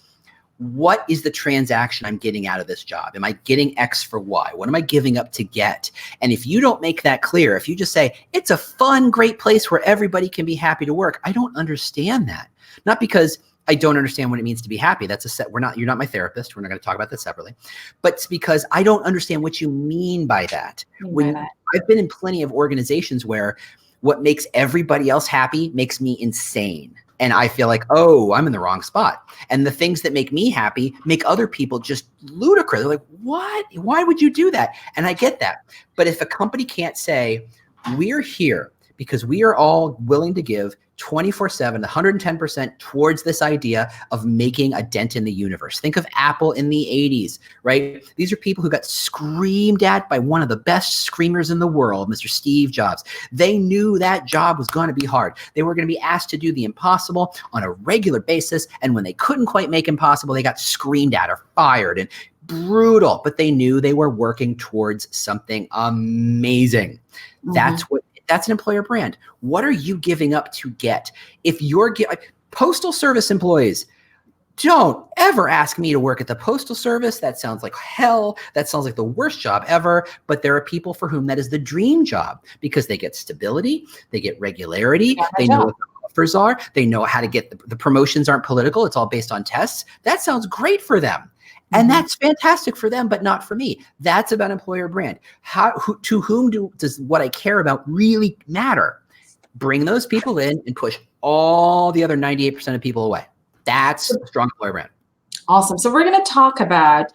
what is the transaction I'm getting out of this job? Am I getting X for Y? What am I giving up to get? And if you don't make that clear, if you just say, it's a fun, great place where everybody can be happy to work, I don't understand that. Not because I don't understand what it means to be happy. That's a set. You're not my therapist. We're not going to talk about that separately. But it's because I don't understand what you mean by that. I've been in plenty of organizations where what makes everybody else happy makes me insane. And I feel like, oh, I'm in the wrong spot. And the things that make me happy make other people just ludicrous. They're like, what? Why would you do that? And I get that. But if a company can't say, we're here because we are all willing to give 24/7, 110% towards this idea of making a dent in the universe. Think of Apple in the 80s, right? These are people who got screamed at by one of the best screamers in the world, Mr. Steve Jobs. They knew that job was going to be hard. They were going to be asked to do the impossible on a regular basis. And when they couldn't quite make impossible, they got screamed at or fired and brutal, but they knew they were working towards something amazing. That's an employer brand. What are you giving up to get? If you're postal service employees, don't ever ask me to work at the postal service. That sounds like hell. That sounds like the worst job ever. But there are people for whom that is the dream job because they get stability, they get regularity, they know what the offers are, they know how to get the promotions aren't political. It's all based on tests. That sounds great for them. And that's fantastic for them, but not for me. That's about employer brand. To whom does what I care about really matter? Bring those people in and push all the other 98% of people away. That's a strong employer brand. Awesome. So we're going to talk about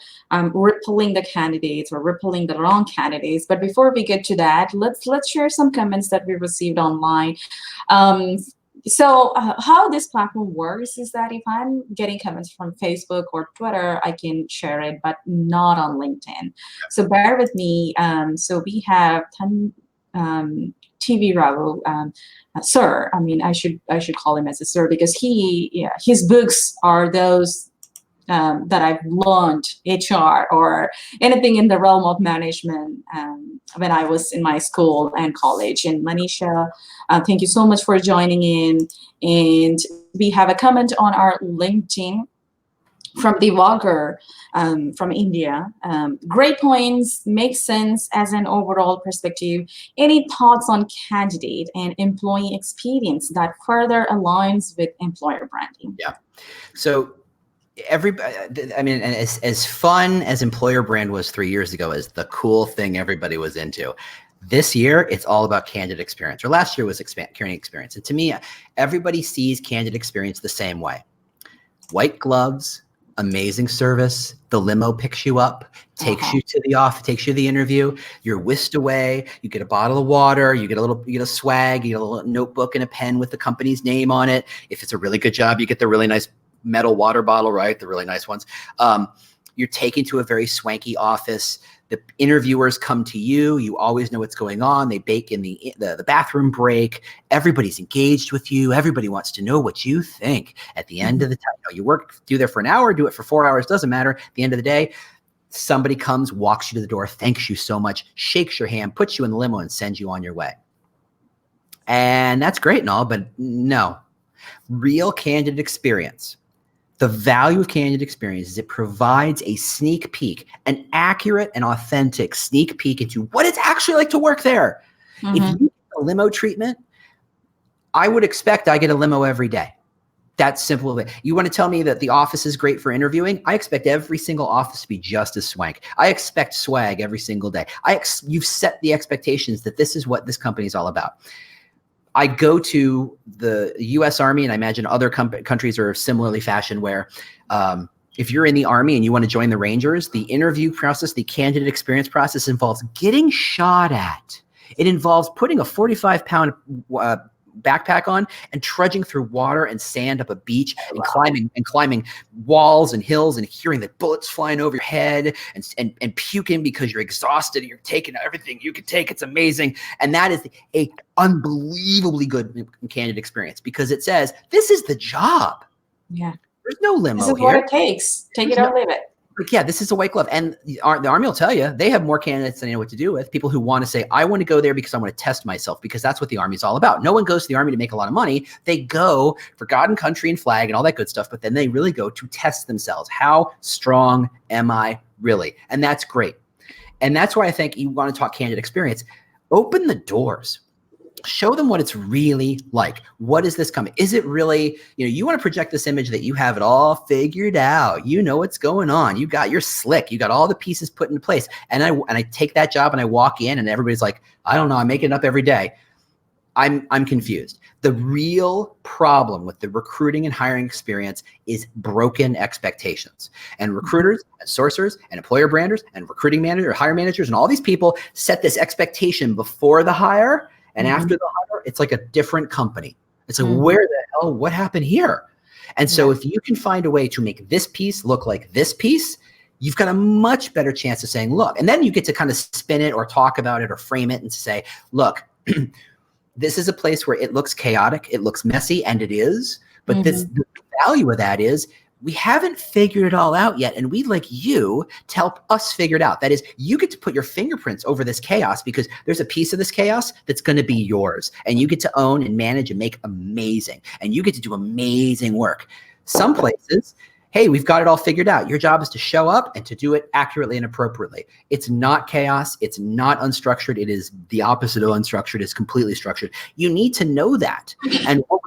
rippling the candidates or rippling the wrong candidates. But before we get to that, let's share some comments that we received online. So how this platform works is that if I'm getting comments from Facebook or Twitter, I can share it, but not on LinkedIn. So bear with me. So we have TV Ravu, sir. I mean, I should call him as a sir because his books are those that I've learned HR or anything in the realm of management when I was in my school and college. And Nisha, thank you so much for joining in. And we have a comment on our LinkedIn from Divagar from India. Great points, makes sense as an overall perspective. Any thoughts on candidate and employee experience that further aligns with employer branding? Yeah. So I mean, as fun as employer brand was 3 years ago, as the cool thing everybody was into, this year it's all about candidate experience. Or last year was candidate experience. And to me, everybody sees candidate experience the same way. White gloves, amazing service. The limo picks you up, takes you to the office, takes you to the interview. You're whisked away. You get a bottle of water. You get a swag. You get a little notebook and a pen with the company's name on it. If it's a really good job, you get the really nice metal water bottle, right? The really nice ones. You're taken to a very swanky office. The interviewers come to you. You always know what's going on. They bake in the bathroom break. Everybody's engaged with you. Everybody wants to know what you think. At the end of the time, you do there for an hour, do it for 4 hours, doesn't matter. At the end of the day, somebody comes, walks you to the door, thanks you so much, shakes your hand, puts you in the limo and sends you on your way. And that's great and all, but no. Real candidate experience. The value of candidate experience is it provides a sneak peek, an accurate and authentic sneak peek into what it's actually like to work there. If you get a limo treatment, I would expect I get a limo every day. That's simple. You want to tell me that the office is great for interviewing? I expect every single office to be just as swank. I expect swag every single day. You've set the expectations that this is what this company is all about. I go to the U.S. Army, and I imagine other countries are similarly fashioned where if you're in the Army and you want to join the Rangers, the interview process, the candidate experience process involves getting shot at. It involves putting a 45-pound backpack on and trudging through water and sand up a beach and climbing walls and hills and hearing the bullets flying over your head and puking because you're exhausted and you're taking everything you can take. It's amazing. And that is a unbelievably good candidate experience because it says, this is the job. Yeah. There's no limo here. This is here. what it takes. Take it or leave it. Like, yeah, this is a white glove. And the Army will tell you, they have more candidates than they know what to do with. People who want to say, I want to go there because I want to test myself, because that's what the Army is all about. No one goes to the Army to make a lot of money. They go for God and country and flag and all that good stuff, but then they really go to test themselves. How strong am I really? And that's great. And that's why I think you want to talk candidate experience. Open the doors. Show them what it's really like. What is this company? Is it really, you want to project this image that you have it all figured out. You know what's going on. You're slick. You got all the pieces put into place. And I take that job and I walk in and everybody's like, I don't know. I'm making it up every day. I'm confused. The real problem with the recruiting and hiring experience is broken expectations. And recruiters and sourcers and employer branders and recruiting managers, hire managers, and all these people set this expectation before the hire. And after the huddle, it's like a different company. It's like, Mhm. where the hell, what happened here? And so if you can find a way to make this piece look like this piece, you've got a much better chance of saying, look, and then you get to kind of spin it or talk about it or frame it and say, look, this is a place where it looks chaotic, it looks messy, and it is. But the value of that is we haven't figured it all out yet, and we'd like you to help us figure it out. That is, you get to put your fingerprints over this chaos because there's a piece of this chaos that's going to be yours, and you get to own and manage and make amazing, and you get to do amazing work. Some places, hey, we've got it all figured out. Your job is to show up and to do it accurately and appropriately. It's not chaos. It's not unstructured. It is the opposite of unstructured. It's completely structured. You need to know that. And what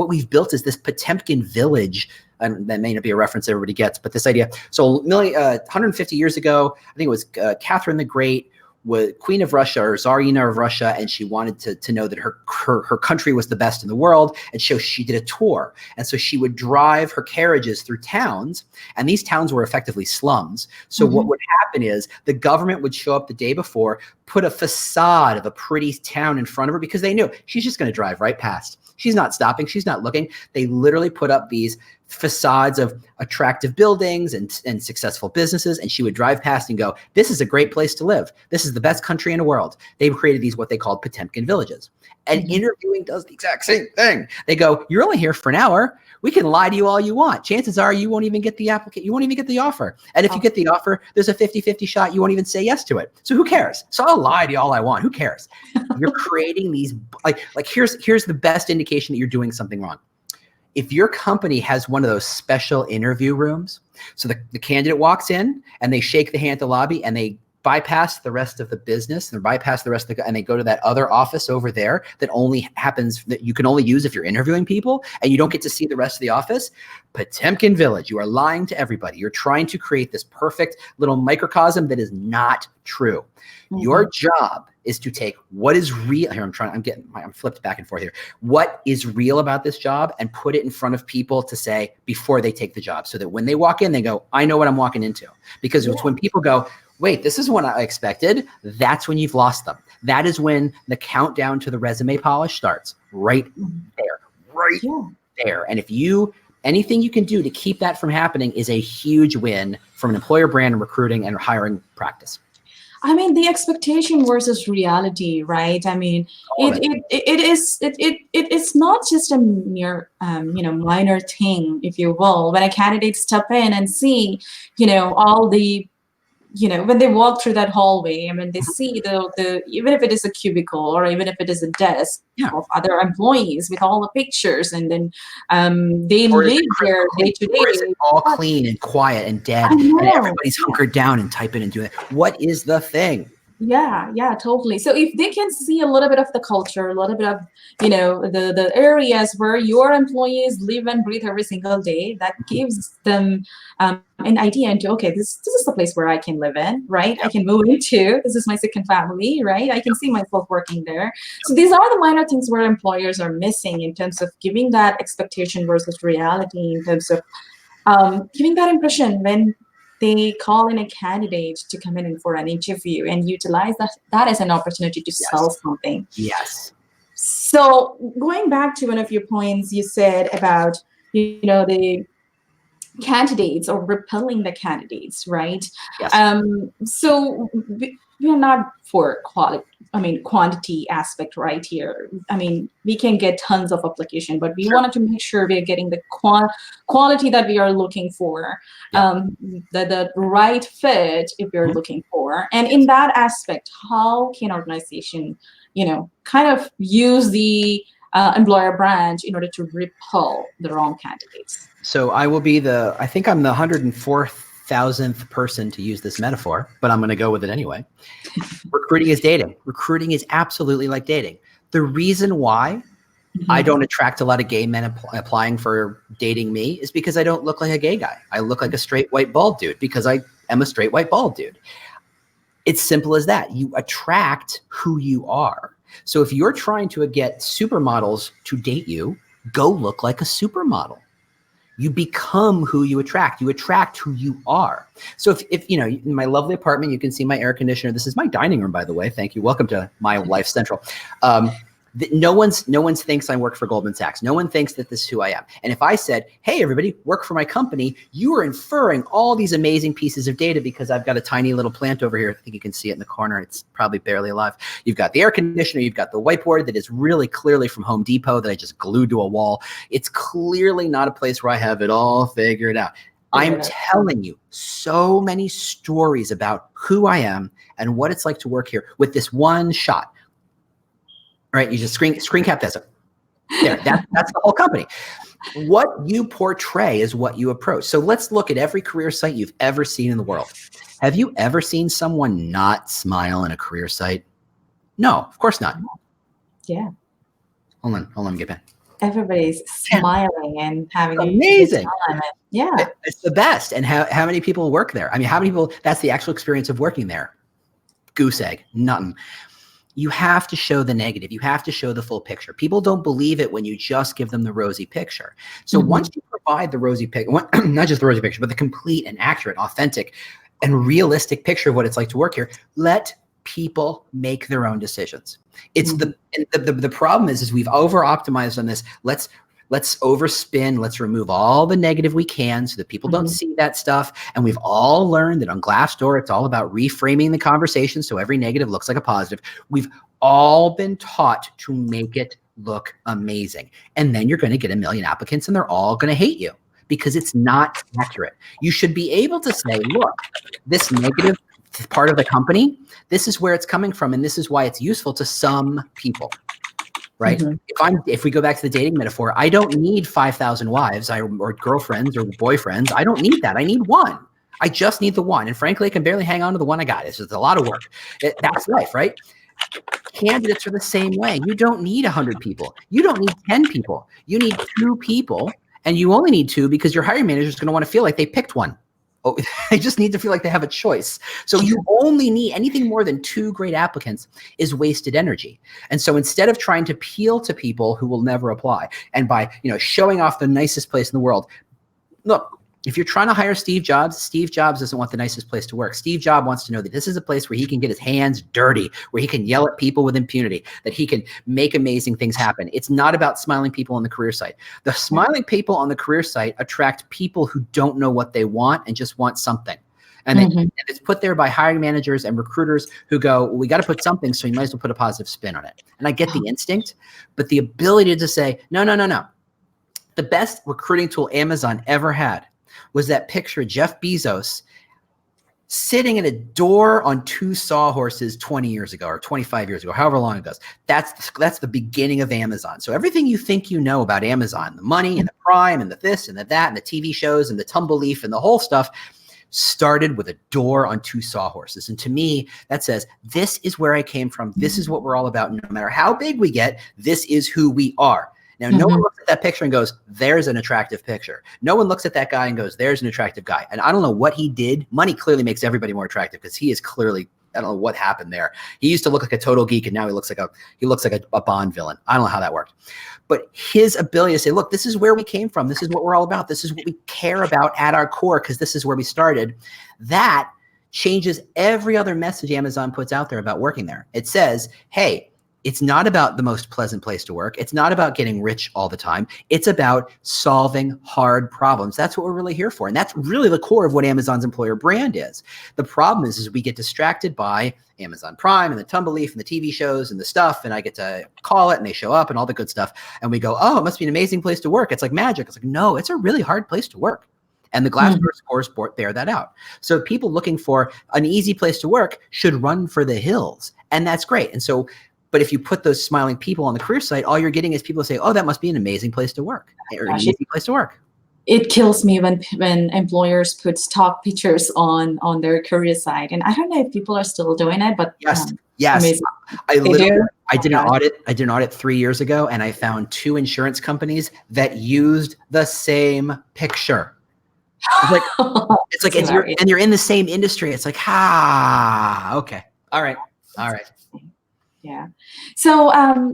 we've built is this Potemkin village. And that may not be a reference everybody gets, but this idea. So 150 years ago, I think it was Catherine the Great, was Queen of Russia or Tsarina of Russia, and she wanted to know that her country was the best in the world, and so she did a tour. And so she would drive her carriages through towns, and these towns were effectively slums. So what would happen is the government would show up the day before, put a facade of a pretty town in front of her because they knew she's just going to drive right past. She's not stopping. She's not looking. They literally put up these facades of attractive buildings and successful businesses. And she would drive past and go, this is a great place to live. This is the best country in the world. They created these, what they called Potemkin villages. And interviewing does the exact same thing. They go, you're only here for an hour. We can lie to you all you want. Chances are you won't even get the application. You won't even get the offer. And if you get the offer, there's a 50-50 shot you won't even say yes to it. So who cares? So I'll lie to you all I want. Who cares? You're creating these, like here's the best indication that you're doing something wrong. If your company has one of those special interview rooms, so the candidate walks in and they shake the hand at the lobby and they bypass the rest of the business and bypass the rest of and they go to that other office over there that only happens, that you can only use if you're interviewing people, and you don't get to see the rest of the office. Potemkin village, you are lying to everybody. You're trying to create this perfect little microcosm that is not true. Your job is to take what is real here. I'm flipped back and forth here. What is real about this job and put it in front of people to say before they take the job, so that when they walk in, they go, I know what I'm walking into. Because it's when people go, wait, this is what I expected, that's when you've lost them. That is when the countdown to the resume polish starts, right there. And if anything you can do to keep that from happening is a huge win from an employer brand and recruiting and hiring practice. I mean, the expectation versus reality, right? I mean, it is not just a mere, minor thing, if you will. When a candidate step in and see, all the, when they walk through that hallway, I mean, they see the even if it is a cubicle or even if it is a desk of other employees with all the pictures, and then they live there day to day. Or is it all clean and quiet and dead, and everybody's hunkered down and typing and doing it? What is the thing? Yeah, totally. So if they can see a little bit of the culture, a little bit of, the areas where your employees live and breathe every single day, that gives them an idea into, okay, this is the place where I can live in, right? I can move into, this is my second family, right? I can see myself working there. So these are the minor things where employers are missing in terms of giving that expectation versus reality, in terms of giving that impression when they call in a candidate to come in for an interview and utilize that as an opportunity to sell something. Yes. So going back to one of your points, you said about, the candidates or repelling the candidates, right? Yes. So we are not for quantity aspect right here. I mean, we can get tons of application, but we wanted to make sure we are getting the quality that we are looking for, the right fit if you're looking for. And in that aspect, how can organization, kind of use the employer brand in order to repel the wrong candidates? So I will be I think I'm the 104,000th person to use this metaphor, but I'm going to go with it anyway. Recruiting is dating. Recruiting is absolutely like dating. The reason why I don't attract a lot of gay men applying for dating me is because I don't look like a gay guy. I look like a straight white bald dude because I am a straight white bald dude. It's simple as that. You attract who you are. So if you're trying to get supermodels to date you, go look like a supermodel. You become who you attract. You attract who you are. So if in my lovely apartment, you can see my air conditioner. This is my dining room, by the way. Thank you. Welcome to my life central. No one's thinks I work for Goldman Sachs. No one thinks that this is who I am. And if I said, hey, everybody, work for my company, you are inferring all these amazing pieces of data because I've got a tiny little plant over here. I think you can see it in the corner. It's probably barely alive. You've got the air conditioner. You've got the whiteboard that is really clearly from Home Depot that I just glued to a wall. It's clearly not a place where I have it all figured out. I'm telling you so many stories about who I am and what it's like to work here with this one shot. Right? You just screen cap this. There, that's the whole company. What you portray is what you approach. So let's look at every career site you've ever seen in the world. Have you ever seen someone not smile in a career site? No, of course not. Yeah. Hold on, get back. Everybody's smiling and having amazing. A good time. Yeah. It's the best. And how many people work there? I mean, how many people, that's the actual experience of working there? Goose egg, nothing. You have to show the negative. You have to show the full picture. People don't believe it when you just give them the rosy picture. So once you provide the rosy picture, not just the rosy picture, but the complete and accurate, authentic, and realistic picture of what it's like to work here, let people make their own decisions. It's the problem is we've over optimized on this. Let's overspin. Let's remove all the negative we can so that people don't see that stuff. And we've all learned that on Glassdoor, it's all about reframing the conversation so every negative looks like a positive. We've all been taught to make it look amazing. And then you're going to get a million applicants and they're all going to hate you because it's not accurate. You should be able to say, look, this negative part of the company, this is where it's coming from. And this is why it's useful to some people. Right? If we go back to the dating metaphor, I don't need 5,000 wives or girlfriends or boyfriends. I don't need that. I need one. I just need the one. And frankly, I can barely hang on to the one I got. It's just a lot of work. That's life, right? Candidates are the same way. You don't need 100 people. You don't need 10 people. You need 2 people. And you only need 2 because your hiring manager is going to want to feel like they picked one. Oh, they just need to feel like they have a choice. So you only need anything more than 2 great applicants is wasted energy. And so instead of trying to appeal to people who will never apply and by, showing off the nicest place in the world, look, if you're trying to hire Steve Jobs doesn't want the nicest place to work. Steve Jobs wants to know that this is a place where he can get his hands dirty, where he can yell at people with impunity, that he can make amazing things happen. It's not about smiling people on the career site. The smiling people on the career site attract people who don't know what they want and just want something. And then it's put there by hiring managers and recruiters who go, well, we got to put something, so you might as well put a positive spin on it. And I get the instinct, but the ability to say, no. The best recruiting tool Amazon ever had was that picture of Jeff Bezos sitting at a door on 2 sawhorses 20 years ago or 25 years ago, however long it goes. That's the beginning of Amazon. So everything you think you know about Amazon, the money and the Prime and the this and the that and the TV shows and the Tumbleleaf and the whole stuff started with a door on 2 sawhorses. And to me, that says, this is where I came from. This is what we're all about. No matter how big we get, this is who we are. Now, no one looks at that picture and goes, there's an attractive picture. No one looks at that guy and goes, there's an attractive guy. And I don't know what he did. Money clearly makes everybody more attractive because he is clearly, I don't know what happened there. He used to look like a total geek and now he looks like a Bond villain. I don't know how that worked. But his ability to say, look, this is where we came from. This is what we're all about. This is what we care about at our core because this is where we started. That changes every other message Amazon puts out there about working there. It says, hey, it's not about the most pleasant place to work. It's not about getting rich all the time. It's about solving hard problems. That's what we're really here for. And that's really the core of what Amazon's employer brand is. The problem is we get distracted by Amazon Prime and the Tumbleleaf and the TV shows and the stuff. And I get to call it and they show up and all the good stuff. And we go, oh, it must be an amazing place to work. It's like magic. It's like, no, it's a really hard place to work. And the Glassdoor scores bear that out. So people looking for an easy place to work should run for the hills. And that's great. And so, but if you put those smiling people on the career site, all you're getting is people say, oh, that must be an amazing place to work or an easy place to work. It kills me when employers put stock pictures on their career site. And I don't know if people are still doing it, but yes. Amazing. I did an audit 3 years ago and I found 2 insurance companies that used the same picture. It's like and you're in the same industry. It's like, okay. All right. Yeah. So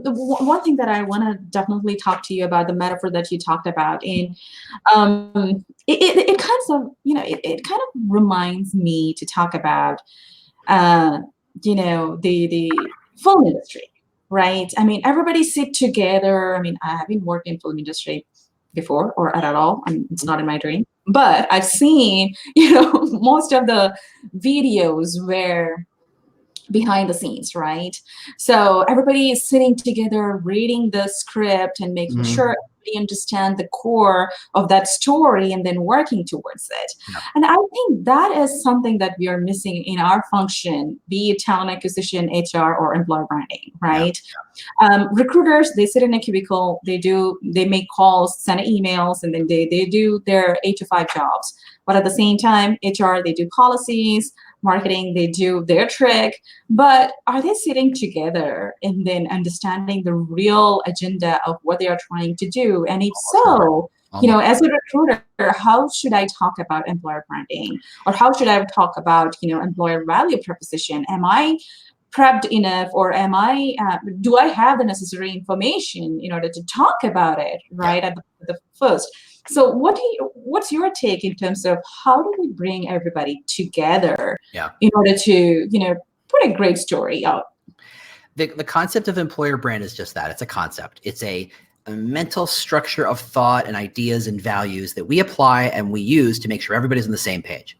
one thing that I want to definitely talk to you about, the metaphor that you talked about, and it kind of, it kind of reminds me to talk about, the film industry. right? I mean, everybody sit together. I mean, I haven't worked in film industry before or at all. I mean, it's not in my dream, but I've seen, most of the videos where behind the scenes, right? So everybody is sitting together, reading the script and making sure Mhm. everybody understand the core of that story and then working towards it. Yeah. And I think that is something that we are missing in our function, be it talent acquisition, HR, or employer branding, Yeah. right? Recruiters, they sit in a cubicle, they make calls, send emails, and then they do their 8 to 5 jobs. But at the same time, HR, they do policies, marketing, they do their trick. But are they sitting together and then understanding the real agenda of what they are trying to do? And if Almost not. so, Almost. as a recruiter, how should I talk about employer branding? Or how should I talk about, employer value proposition? Am I prepped enough, or do I have the necessary information in order to talk about it Yeah. right at the first? So what's your take in terms of how do we bring everybody together Yeah. in order to put a great story out? The concept of employer brand is just that. It's a concept. It's a mental structure of thought and ideas and values that we apply and we use to make sure everybody's on the same page.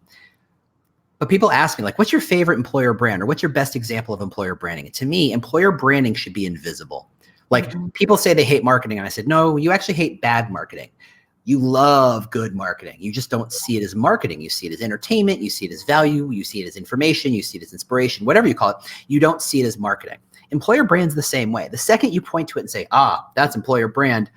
But people ask me, like, what's your favorite employer brand, or what's your best example of employer branding? And to me, employer branding should be invisible. Like, people say they hate marketing, and I said, no, you actually hate bad marketing. You love good marketing. You just don't see it as marketing. You see it as entertainment. You see it as value. You see it as information. You see it as inspiration, whatever you call it. You don't see it as marketing. Employer brand's the same way. The second you point to it and say, that's employer brand,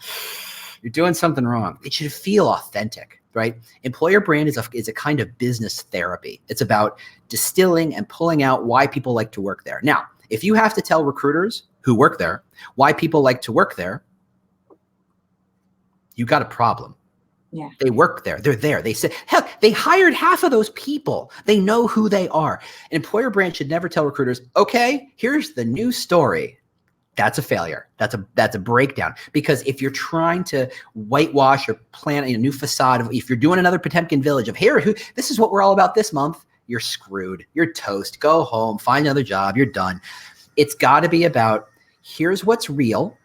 you're doing something wrong. It should feel authentic, right? Employer brand is a kind of business therapy. It's about distilling and pulling out why people like to work there. Now, if you have to tell recruiters who work there why people like to work there, you got a problem. Yeah. They work there. They're there. They say, heck, they hired half of those people. They know who they are. An employer brand should never tell recruiters, okay, here's the new story. That's a failure. That's a breakdown. Because if you're trying to whitewash or plant a new facade, if you're doing another Potemkin village of this is what we're all about this month, you're screwed. You're toast. Go home, find another job. You're done. It's got to be about here's what's real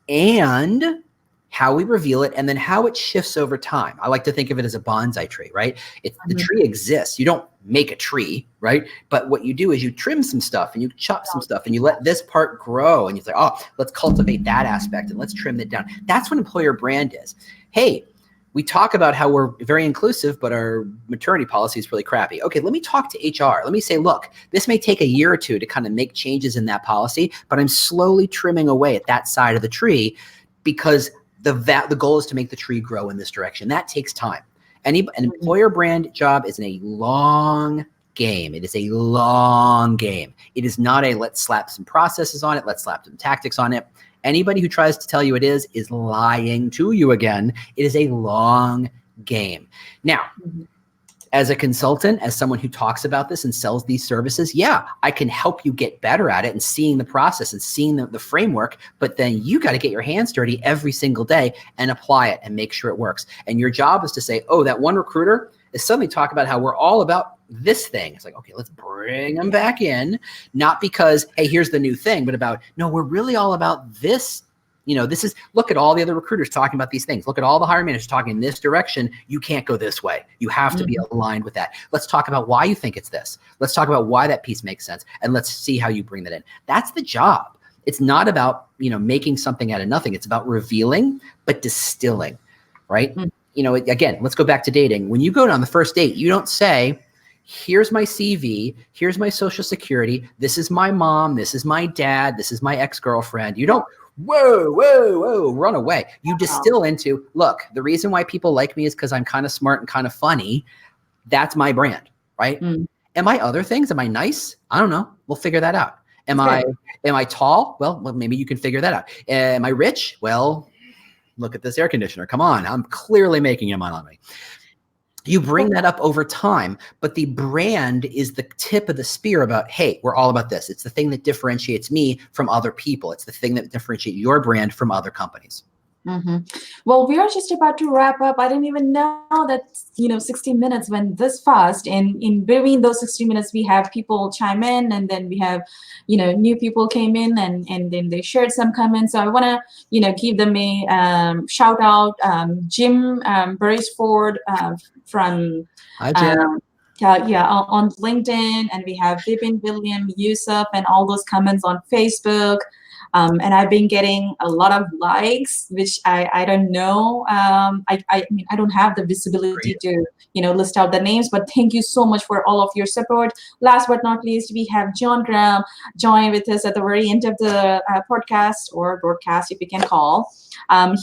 and how we reveal it, and then how it shifts over time. I like to think of it as a bonsai tree, right? The tree exists. You don't make a tree, right? But what you do is you trim some stuff and you chop some stuff and you let this part grow and you say, let's cultivate that aspect and let's trim it down. That's what employer brand is. Hey, we talk about how we're very inclusive, but our maternity policy is really crappy. Okay, let me talk to HR. Let me say, look, this may take a year or two to kind of make changes in that policy, but I'm slowly trimming away at that side of the tree because the goal is to make the tree grow in this direction. That takes time. An employer brand job is a long game. It is a long game. It is not a let's slap some processes on it, let's slap some tactics on it. Anybody who tries to tell you it is lying to you again. It is a long game. Now, as a consultant, as someone who talks about this and sells these services, yeah, I can help you get better at it and seeing the process and seeing the framework, but then you got to get your hands dirty every single day and apply it and make sure it works. And your job is to say, that one recruiter is suddenly talking about how we're all about this thing. It's like, okay, let's bring them back in, not because, hey, here's the new thing, but about, no, we're really all about this. This is, look at all the other recruiters talking about these things. Look at all the hiring managers talking in this direction. You can't go this way. You have to be aligned with that. Let's talk about why you think it's this. Let's talk about why that piece makes sense. And let's see how you bring that in. That's the job. It's not about, making something out of nothing. It's about revealing, but distilling, right? Again, let's go back to dating. When you go on the first date, you don't say, here's my CV, here's my social security, this is my mom, this is my dad, this is my ex-girlfriend. You don't, whoa, run away. You distill into, look, the reason why people like me is because I'm kind of smart and kind of funny. That's my brand, right? Am I other things? Am I nice? I don't know. We'll figure that out. Am I tall? Well, maybe you can figure that out. Am I rich? Well, look at this air conditioner. Come on. I'm clearly making him on me. You bring that up over time, but the brand is the tip of the spear about, hey, we're all about this. It's the thing that differentiates me from other people. It's the thing that differentiates your brand from other companies. Well, we are just about to wrap up. I didn't even know that 60 minutes went this fast. And in between those 60 minutes, we have people chime in, and then we have new people came in, and then they shared some comments. So I want to give them a shout out. Jim Beresford from Hi, Jim. yeah, on LinkedIn, and we have Vipin, William, Yusuf, and all those comments on Facebook. And I've been getting a lot of likes, which I don't know. I mean, I don't have the visibility Great. to list out the names, but thank you so much for all of your support. Last but not least, we have John Graham join with us at the very end of the podcast, or broadcast, if you can call.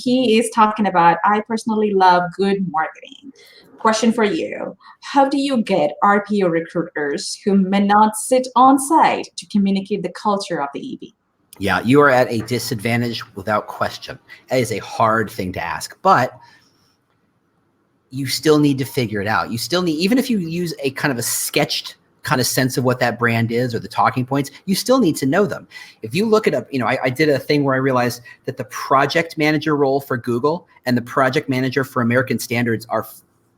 He is talking about, I personally love good marketing. Question for you. How do you get RPO recruiters who may not sit on site to communicate the culture of the EB? Yeah, you are at a disadvantage without question. That is a hard thing to ask, but you still need to figure it out. You still need, even if you use a kind of a sketched kind of sense of what that brand is or the talking points, you still need to know them. If you look it up, I did a thing where I realized that the project manager role for Google and the project manager for American Standards are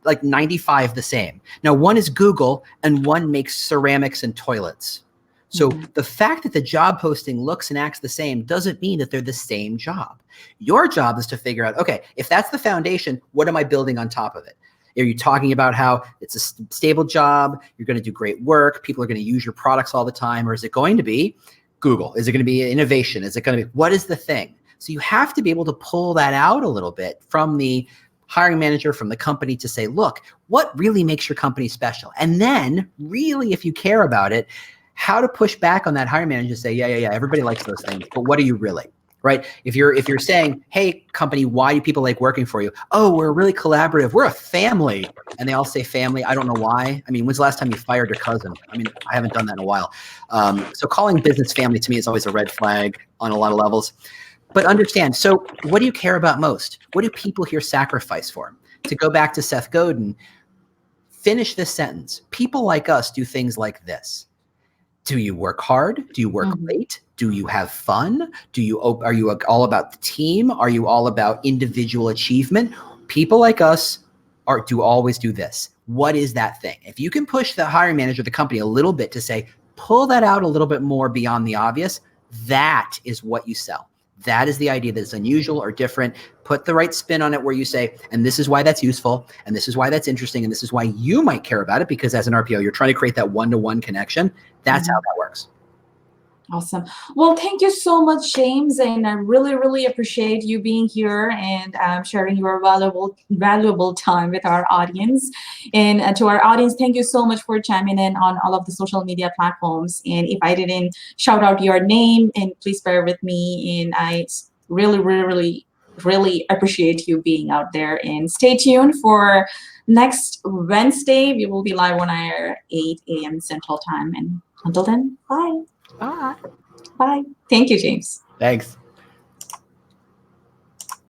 like 95 the same. Now, one is Google and one makes ceramics and toilets. So the fact that the job posting looks and acts the same doesn't mean that they're the same job. Your job is to figure out, okay, if that's the foundation, what am I building on top of it? Are you talking about how it's a stable job, you're going to do great work, people are going to use your products all the time, or is it going to be Google? Is it going to be innovation? Is it going to be, what is the thing? So you have to be able to pull that out a little bit from the hiring manager, from the company, to say, look, what really makes your company special? And then really, if you care about it, how to push back on that hiring manager to say, yeah, everybody likes those things, but what are you really, right? If you're saying, hey, company, why do people like working for you? Oh, we're really collaborative. We're a family. And they all say family. I don't know why. I mean, when's the last time you fired your cousin? I mean, I haven't done that in a while. So calling business family to me is always a red flag on a lot of levels. But understand, so what do you care about most? What do people here sacrifice for? To go back to Seth Godin, finish this sentence. People like us do things like this. Do you work hard? Do you work late? Do you have fun? Are you all about the team? Are you all about individual achievement? People like us do always do this. What is that thing? If you can push the hiring manager of the company a little bit to say, pull that out a little bit more beyond the obvious, that is what you sell. That is the idea that it's unusual or different. Put the right spin on it where you say, and this is why that's useful, and this is why that's interesting, and this is why you might care about it, because as an RPO, you're trying to create that one-to-one connection. That's how that works. Awesome. Well, thank you so much, James, and I really, really appreciate you being here and sharing your valuable time with our audience. And to our audience, thank you so much for chiming in on all of the social media platforms. And if I didn't shout out your name, and please bear with me, and I really, really, really appreciate you being out there. And stay tuned for next Wednesday. We will be live on air 8 a.m. Central Time. And until then, bye. Bye. Bye. Thank you, James. Thanks.